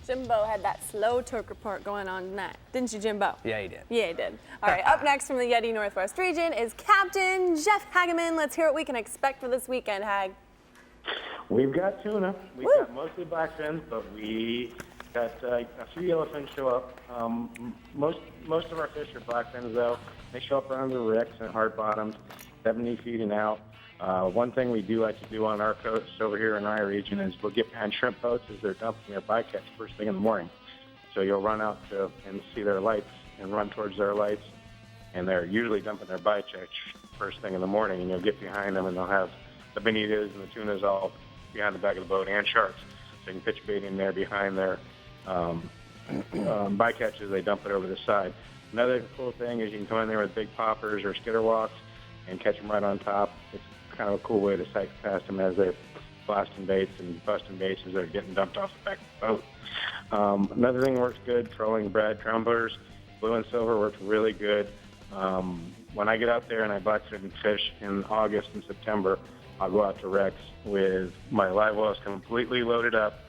Jimbo had that slow torque report going on tonight, didn't you, Jimbo? Yeah, he did. Yeah, he did. All right, up next from the Yeti Northwest region is Captain Jeff Hageman. Let's hear what we can expect for this weekend, Hag. We've got tuna. We've got mostly blackfins, but we got a few yellowfin show up. Most of our fish are blackfins, though. They show up around the ricks and hard bottoms, 70 feet and out. One thing we do like to do on our coast over here in our region is we'll get behind shrimp boats as they're dumping their bycatch first thing in the morning. So you'll run out to and see their lights and run towards their lights, and they're usually dumping their bycatch first thing in the morning, and you'll get behind them and they'll have the bonitas and the tunas all behind the back of the boat and sharks. So you can pitch bait in there behind their bycatches. They dump it over the side. Another cool thing is you can come in there with big poppers or skitterwalks and catch them right on top. It's kind of a cool way to sight past them as they're blasting baits and busting baits as they're getting dumped off the back of the boat. Another thing works good, trolling bread, tremblers, blue and silver works really good. When I get out there and I blackfin fish in August and September, I'll go out to wrecks with my live wells completely loaded up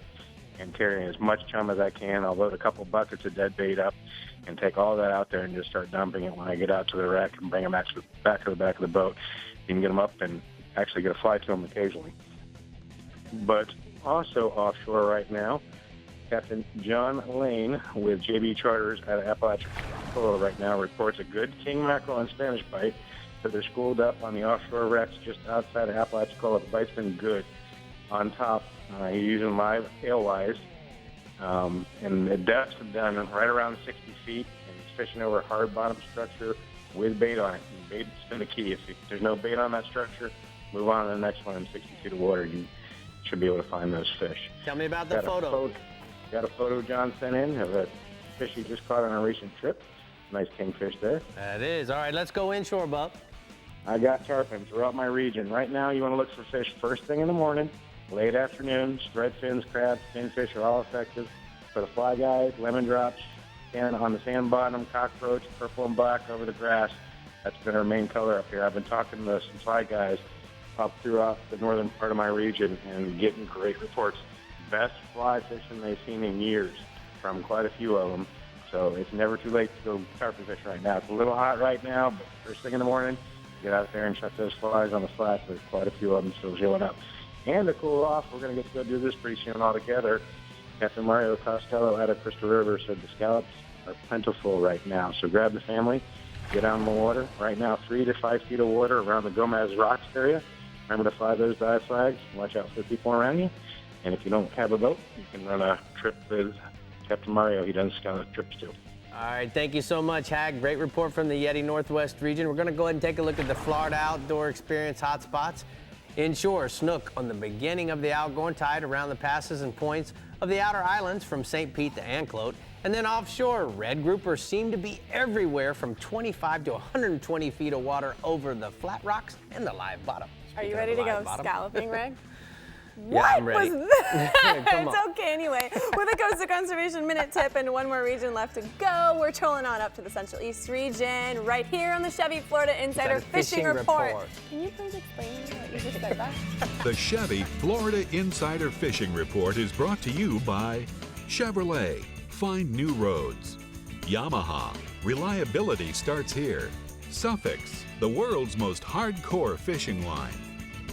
and carrying as much chum as I can. I'll load a couple buckets of dead bait up and take all that out there and just start dumping it when I get out to the wreck and bring them back to the back of the boat. You can get them up and actually get a fly to them occasionally. But also offshore right now, Captain John Lane with JB Charters out of Appalachia right now reports a good king mackerel and Spanish bite. So they're schooled up on the offshore wrecks just outside of Appalachia. The bite's been good. On top, he's using live alewives, and the depths have done right around 60 feet, and he's fishing over a hard bottom structure with bait on it. And bait's been the key. If there's no bait on that structure, move on to the next one in 60 feet of water. You should be able to find those fish. Tell me about the photo. Got a photo John sent in of a fish he just caught on a recent trip. Nice kingfish there. That is. All right, let's go inshore, Bub. I got tarpon throughout my region. Right now, you want to look for fish first thing in the morning, late afternoon. Spread fins, crabs, finfish are all effective. For the fly guys, lemon drops, and on the sand bottom, cockroach, purple and black over the grass. That's been our main color up here. I've been talking to some fly guys up throughout the northern part of my region and getting great reports. Best fly fishing they've seen in years from quite a few of them. So it's never too late to go tarpon fish right now. It's a little hot right now, but first thing in the morning, get out there and shut those flies on the flats. There's quite a few of them still showing up. And to cool off, we're going to get to go do this pretty soon all together. Captain Mario Costello out of Crystal River said the scallops are plentiful right now. So grab the family, get out in the water. Right now, 3 to 5 feet of water around the Gomez Rocks area. Remember to fly those dive flags. Watch out for the people around you. And if you don't have a boat, you can run a trip with Captain Mario. He does scallop trips too. All right, thank you so much, Hag. Great report from the Yeti Northwest region. We're going to go ahead and take a look at the Florida Outdoor Experience hotspots. Inshore, snook on the beginning of the outgoing tide around the passes and points of the outer islands from St. Pete to Anclote. And then offshore, red groupers seem to be everywhere from 25 to 120 feet of water over the flat rocks and the live bottom. Are you ready to go scalloping, Reg? Yeah, What I'm ready. was that? Come It's on. okay anyway. With a Coastal Conservation Minute tip and one more region left to go, we're trolling on up to the Central East region, right here on the Chevy Florida Insider Fishing Report. Can you please explain what you just said back? The Chevy Florida Insider Fishing Report is brought to you by Chevrolet, find new roads. Yamaha, reliability starts here. Suffix, the world's most hardcore fishing line.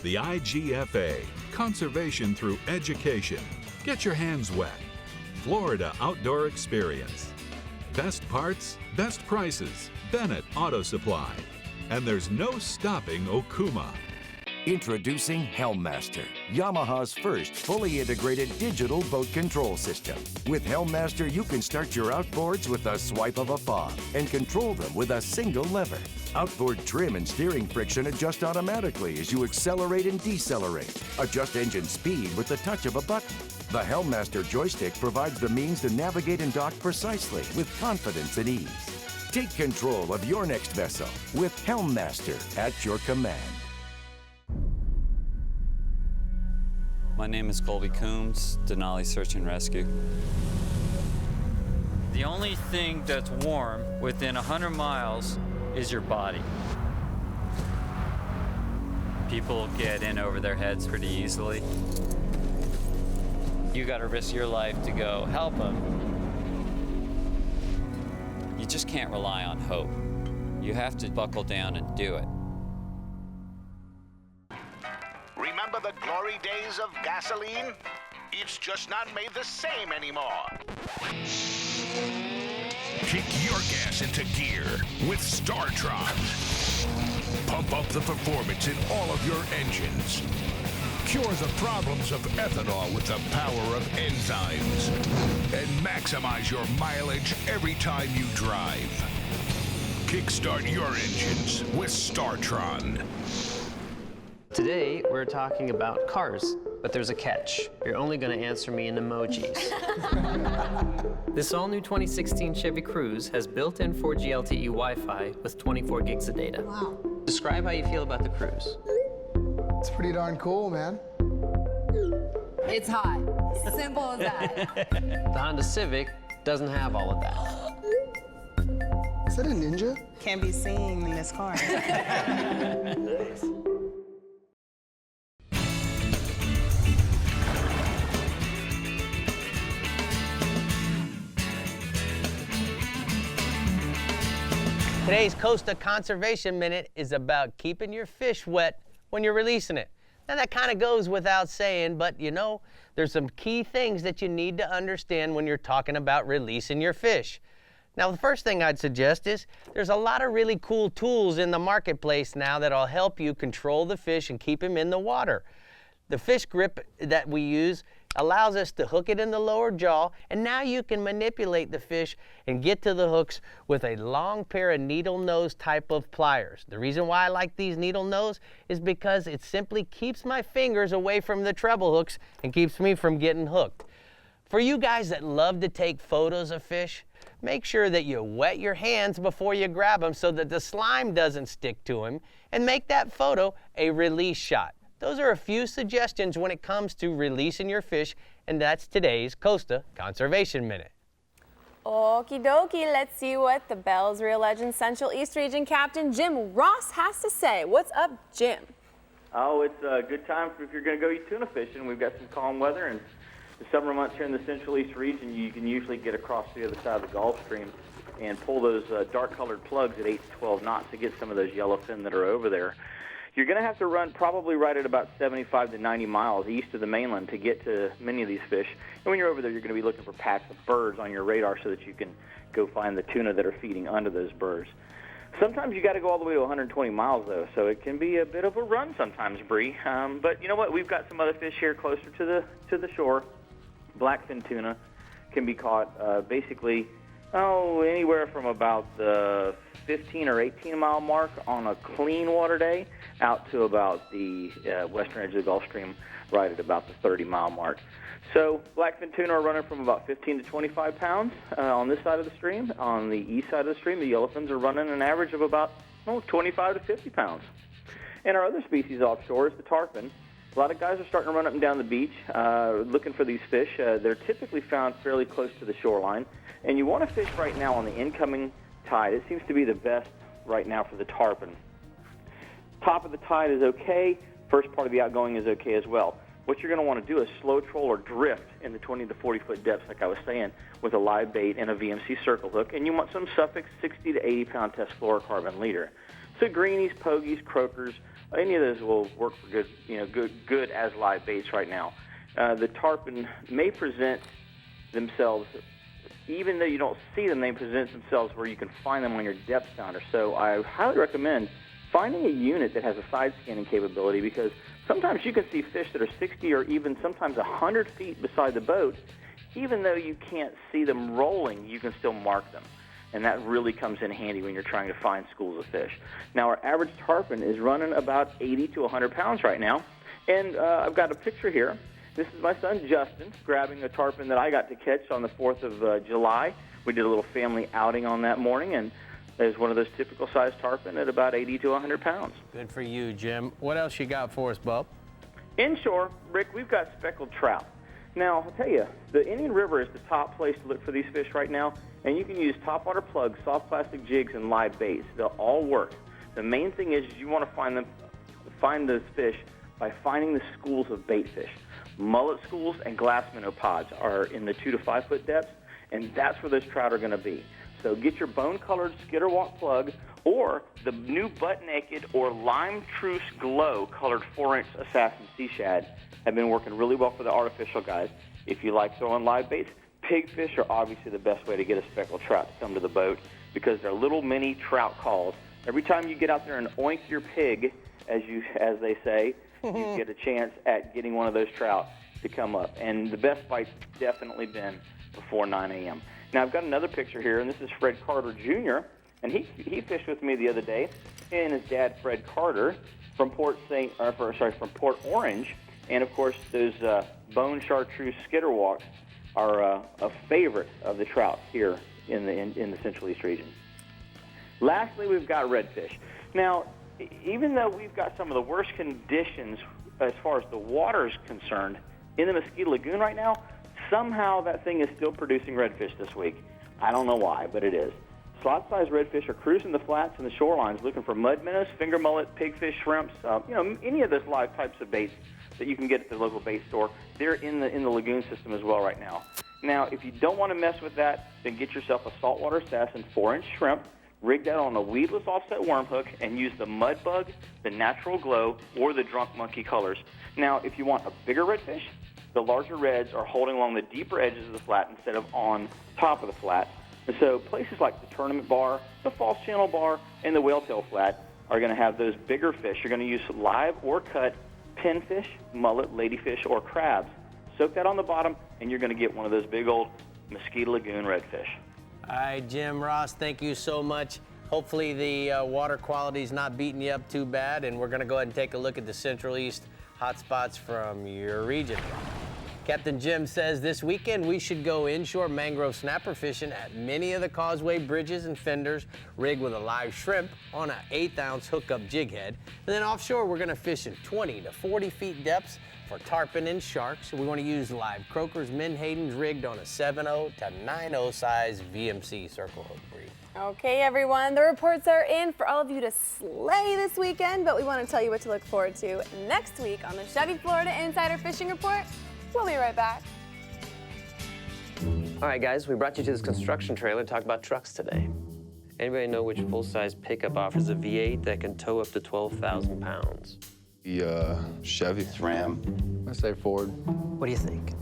The IGFA, conservation through education. Get your hands wet. Florida Outdoor Experience. Best parts, best prices. Bennett Auto Supply. And there's no stopping Okuma. Introducing Helmmaster, Yamaha's first fully integrated digital boat control system. With Helmmaster, you can start your outboards with a swipe of a fob and control them with a single lever. Outboard trim and steering friction adjust automatically as you accelerate and decelerate. Adjust engine speed with the touch of a button. The Helmmaster joystick provides the means to navigate and dock precisely with confidence and ease. Take control of your next vessel with Helmmaster at your command. My name is Colby Coombs, Denali Search and Rescue. The only thing that's warm within 100 miles is your body. People get in over their heads pretty easily. You gotta risk your life to go help them. You just can't rely on hope. You have to buckle down and do it. Remember the glory days of gasoline? It's just not made the same anymore. Kick your gas into gear with StarTron. Pump up the performance in all of your engines. Cure the problems of ethanol with the power of enzymes. And maximize your mileage every time you drive. Kickstart your engines with StarTron. Today, we're talking about cars, but there's a catch. You're only going to answer me in emojis. This all-new 2016 Chevy Cruze has built-in 4G LTE Wi-Fi with 24 gigs of data. Wow. Describe how you feel about the Cruze. It's pretty darn cool, man. It's hot. Simple as that. The Honda Civic doesn't have all of that. Is that a Ninja? Can't be seen in this car. Nice. Today's Costa Conservation Minute is about keeping your fish wet when you're releasing it. Now that kind of goes without saying, but you know, there's some key things that you need to understand when you're talking about releasing your fish. Now the first thing I'd suggest is there's a lot of really cool tools in the marketplace now that'll help you control the fish and keep him in the water. The fish grip that we use allows us to hook it in the lower jaw, and now you can manipulate the fish and get to the hooks with a long pair of needle nose type of pliers. The reason why I like these needle nose is because it simply keeps my fingers away from the treble hooks and keeps me from getting hooked. For you guys that love to take photos of fish, make sure that you wet your hands before you grab them so that the slime doesn't stick to them, and make that photo a release shot. Those are a few suggestions when it comes to releasing your fish, and that's today's Costa Conservation Minute. Okie dokie, let's see what the Bell's Real Legends Central East Region Captain Jim Ross has to say. What's up, Jim? Oh, it's a good time if you're going to go eat tuna fishing. We've got some calm weather, and the summer months here in the Central East region, you can usually get across the other side of the Gulf Stream and pull those dark-colored plugs at 8 to 12 knots to get some of those yellowfin that are over there. You're going to have to run probably right at about 75 to 90 miles east of the mainland to get to many of these fish. And when you're over there, you're going to be looking for packs of birds on your radar so that you can go find the tuna that are feeding under those birds. Sometimes you got to go all the way to 120 miles, though, so it can be a bit of a run sometimes, Bree. But you know what? We've got some other fish here closer to the shore. Blackfin tuna can be caught basically anywhere from about the 15 or 18 mile mark on a clean water day out to about the western edge of the Gulf Stream right at about the 30 mile mark. So blackfin tuna are running from about 15 to 25 pounds on this side of the stream. On the east side of the stream, the yellowfins are running an average of about 25 to 50 pounds. And our other species offshore is the tarpon. A lot of guys are starting to run up and down the beach looking for these fish. They're typically found fairly close to the shoreline. And you want to fish right now on the incoming tide. It seems to be the best right now for the tarpon. Top of the tide is okay. First part of the outgoing is okay as well. What you're going to want to do is slow troll or drift in the 20 to 40 foot depths, like I was saying, with a live bait and a VMC circle hook. And you want some Suffolk 60 to 80 pound test fluorocarbon leader. So greenies, pogies, croakers, any of those will work for good as live baits right now. The tarpon may present themselves, even though you don't see them, they present themselves where you can find them on your depth sounder. So I highly recommend finding a unit that has a side scanning capability, because sometimes you can see fish that are 60 or even sometimes 100 feet beside the boat. Even though you can't see them rolling, you can still mark them. And that really comes in handy when you're trying to find schools of fish. Now, our average tarpon is running about 80 to 100 pounds right now. And I've got a picture here. This is my son, Justin, grabbing a tarpon that I got to catch on the 4th of July. We did a little family outing on that morning, and there's one of those typical size tarpon at about 80 to 100 pounds. Good for you, Jim. What else you got for us, bub? Inshore, Rick, we've got speckled trout. Now, I'll tell you, the Indian River is the top place to look for these fish right now, and you can use topwater plugs, soft plastic jigs, and live baits. They'll all work. The main thing is you want to find those fish by finding the schools of bait fish. Mullet schools and glass minnow pods are in the 2 to 5 foot depths, and that's where those trout are going to be. So get your bone-colored skitterwalk plug or the new butt naked or lime truce glow colored 4-inch assassin sea shad have been working really well for the artificial guys. If you like throwing live baits, pigfish are obviously the best way to get a speckled trout to come to the boat because they're little mini trout calls. Every time you get out there and oink your pig, as they say, you get a chance at getting one of those trout to come up. And the best bite's definitely been before 9 a.m. Now, I've got another picture here, and this is Fred Carter Jr., and he fished with me the other day, he and his dad, Fred Carter, from Port Orange. And, of course, those bone chartreuse skitterwalks are a favorite of the trout here in the Central East region. Lastly, we've got redfish. Now, even though we've got some of the worst conditions as far as the water is concerned in the Mosquito Lagoon right now, somehow that thing is still producing redfish this week. I don't know why, but it is. Slot-sized redfish are cruising the flats and the shorelines looking for mud minnows, finger mullet, pigfish, shrimps, any of those live types of baits that you can get at the local bait store. They're in the lagoon system as well right now. Now, if you don't want to mess with that, then get yourself a saltwater assassin 4-inch shrimp, rig that on a weedless offset worm hook, and use the mud bug, the natural glow, or the drunk monkey colors. Now, if you want a bigger redfish, the larger reds are holding along the deeper edges of the flat instead of on top of the flat. And so places like the Tournament Bar, the False Channel Bar, and the Whaletail Flat are going to have those bigger fish. You're going to use live or cut pinfish, mullet, ladyfish, or crabs. Soak that on the bottom, and you're going to get one of those big old Mosquito Lagoon redfish. All right, Jim Ross, thank you so much. Hopefully the water quality is not beating you up too bad, and we're going to go ahead and take a look at the Central East hotspots from your region. Captain Jim says this weekend we should go inshore mangrove snapper fishing at many of the causeway bridges and fenders, rigged with a live shrimp on an 1/8-ounce hookup jig head. And then offshore we're going to fish in 20 to 40 feet depths for tarpon and sharks. We want to use live croakers, menhadens rigged on a 7/0 to 9/0 size VMC circle hook breed. Okay, everyone, the reports are in for all of you to slay this weekend, but we want to tell you what to look forward to next week on the Chevy Florida Insider Fishing Report. We'll be right back. All right, guys, we brought you to this construction trailer to talk about trucks today. Anybody know which full-size pickup offers a V8 that can tow up to 12,000 pounds? The Chevy. Ram. I say Ford. What do you think?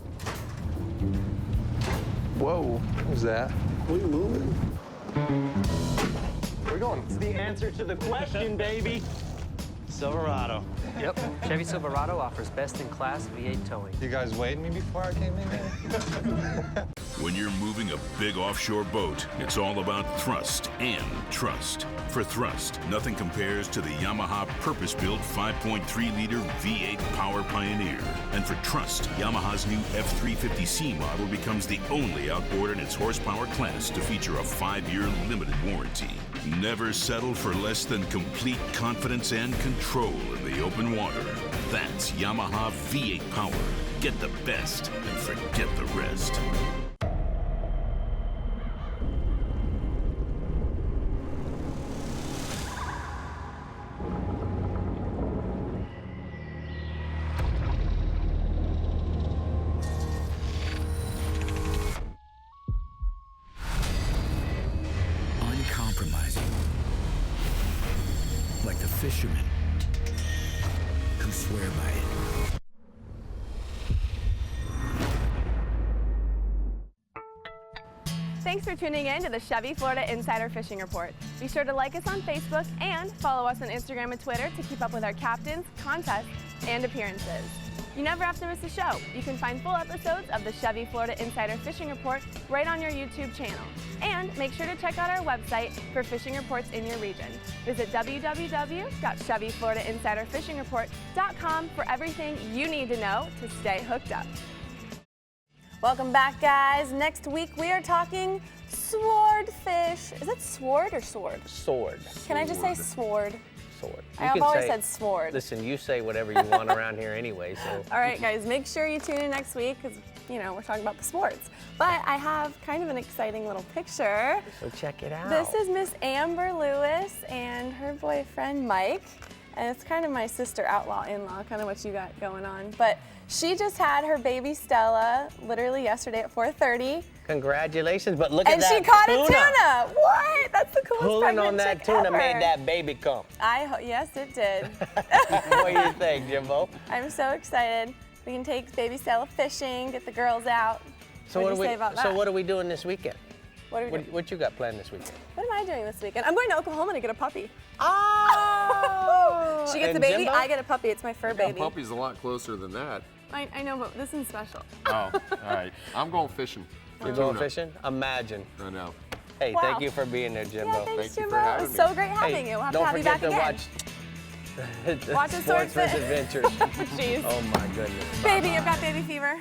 Whoa, what was that? What are you moving? We're going. It's the answer to the question, baby. Silverado. Yep, Chevy Silverado offers best-in-class V8 towing. You guys weighed me before I came in here? When you're moving a big offshore boat, it's all about thrust and trust. For thrust, nothing compares to the Yamaha purpose-built 5.3-liter V8 Power Pioneer. And for trust, Yamaha's new F350C model becomes the only outboard in its horsepower class to feature a 5-year limited warranty. Never settle for less than complete confidence and control in the open water. That's Yamaha V8 Power. Get the best and forget the rest. Uncompromising. Like the fishermen who swear by it. Thanks for tuning in to the Chevy Florida Insider Fishing Report. Be sure to like us on Facebook and follow us on Instagram and Twitter to keep up with our captains, contests, and appearances. You never have to miss a show. You can find full episodes of the Chevy Florida Insider Fishing Report right on your YouTube channel. And make sure to check out our website for fishing reports in your region. Visit www.ChevyFloridaInsiderFishingReport.com for everything you need to know to stay hooked up. Welcome back, guys. Next week we are talking swordfish. Is it sword or sword? Sword. Can I just say sword? Sword. I've always said sword. Listen, you say whatever you want around here anyway, so. All right, guys, make sure you tune in next week because we're talking about the sports. But I have kind of an exciting little picture. So check it out. This is Miss Amber Lewis and her boyfriend Mike. And it's kind of my sister outlaw in-law, kind of what you got going on. But she just had her baby Stella literally yesterday at 4:30. Congratulations, but look at that And she caught tuna. a tuna. What? That's the coolest Pulling pregnant on that chick tuna ever. made that baby come. Yes, it did. What do you think, Jimbo? I'm so excited. We can take baby Stella fishing, get the girls out. So what do you say about that? So what are we doing this weekend? What are we doing? What you got planned this weekend? What am I doing this weekend? I'm going to Oklahoma to get a puppy. Oh! She gets And a baby, Jimbo? I get a puppy. It's my fur baby. Puppy's a lot closer than that. I know, but this is special. Oh, all right. I'm going fishing. You're going fishing? Imagine. I know. Hey, Wow. thank you for being there, Jimbo. Yeah, thanks, Thank you Jimbo. for having It was me. so great having you. We'll have to Don't have you back forget again. to watch Watch the Sword Sports Fit. Adventures. Jeez. Oh my goodness. Baby, I've got baby fever.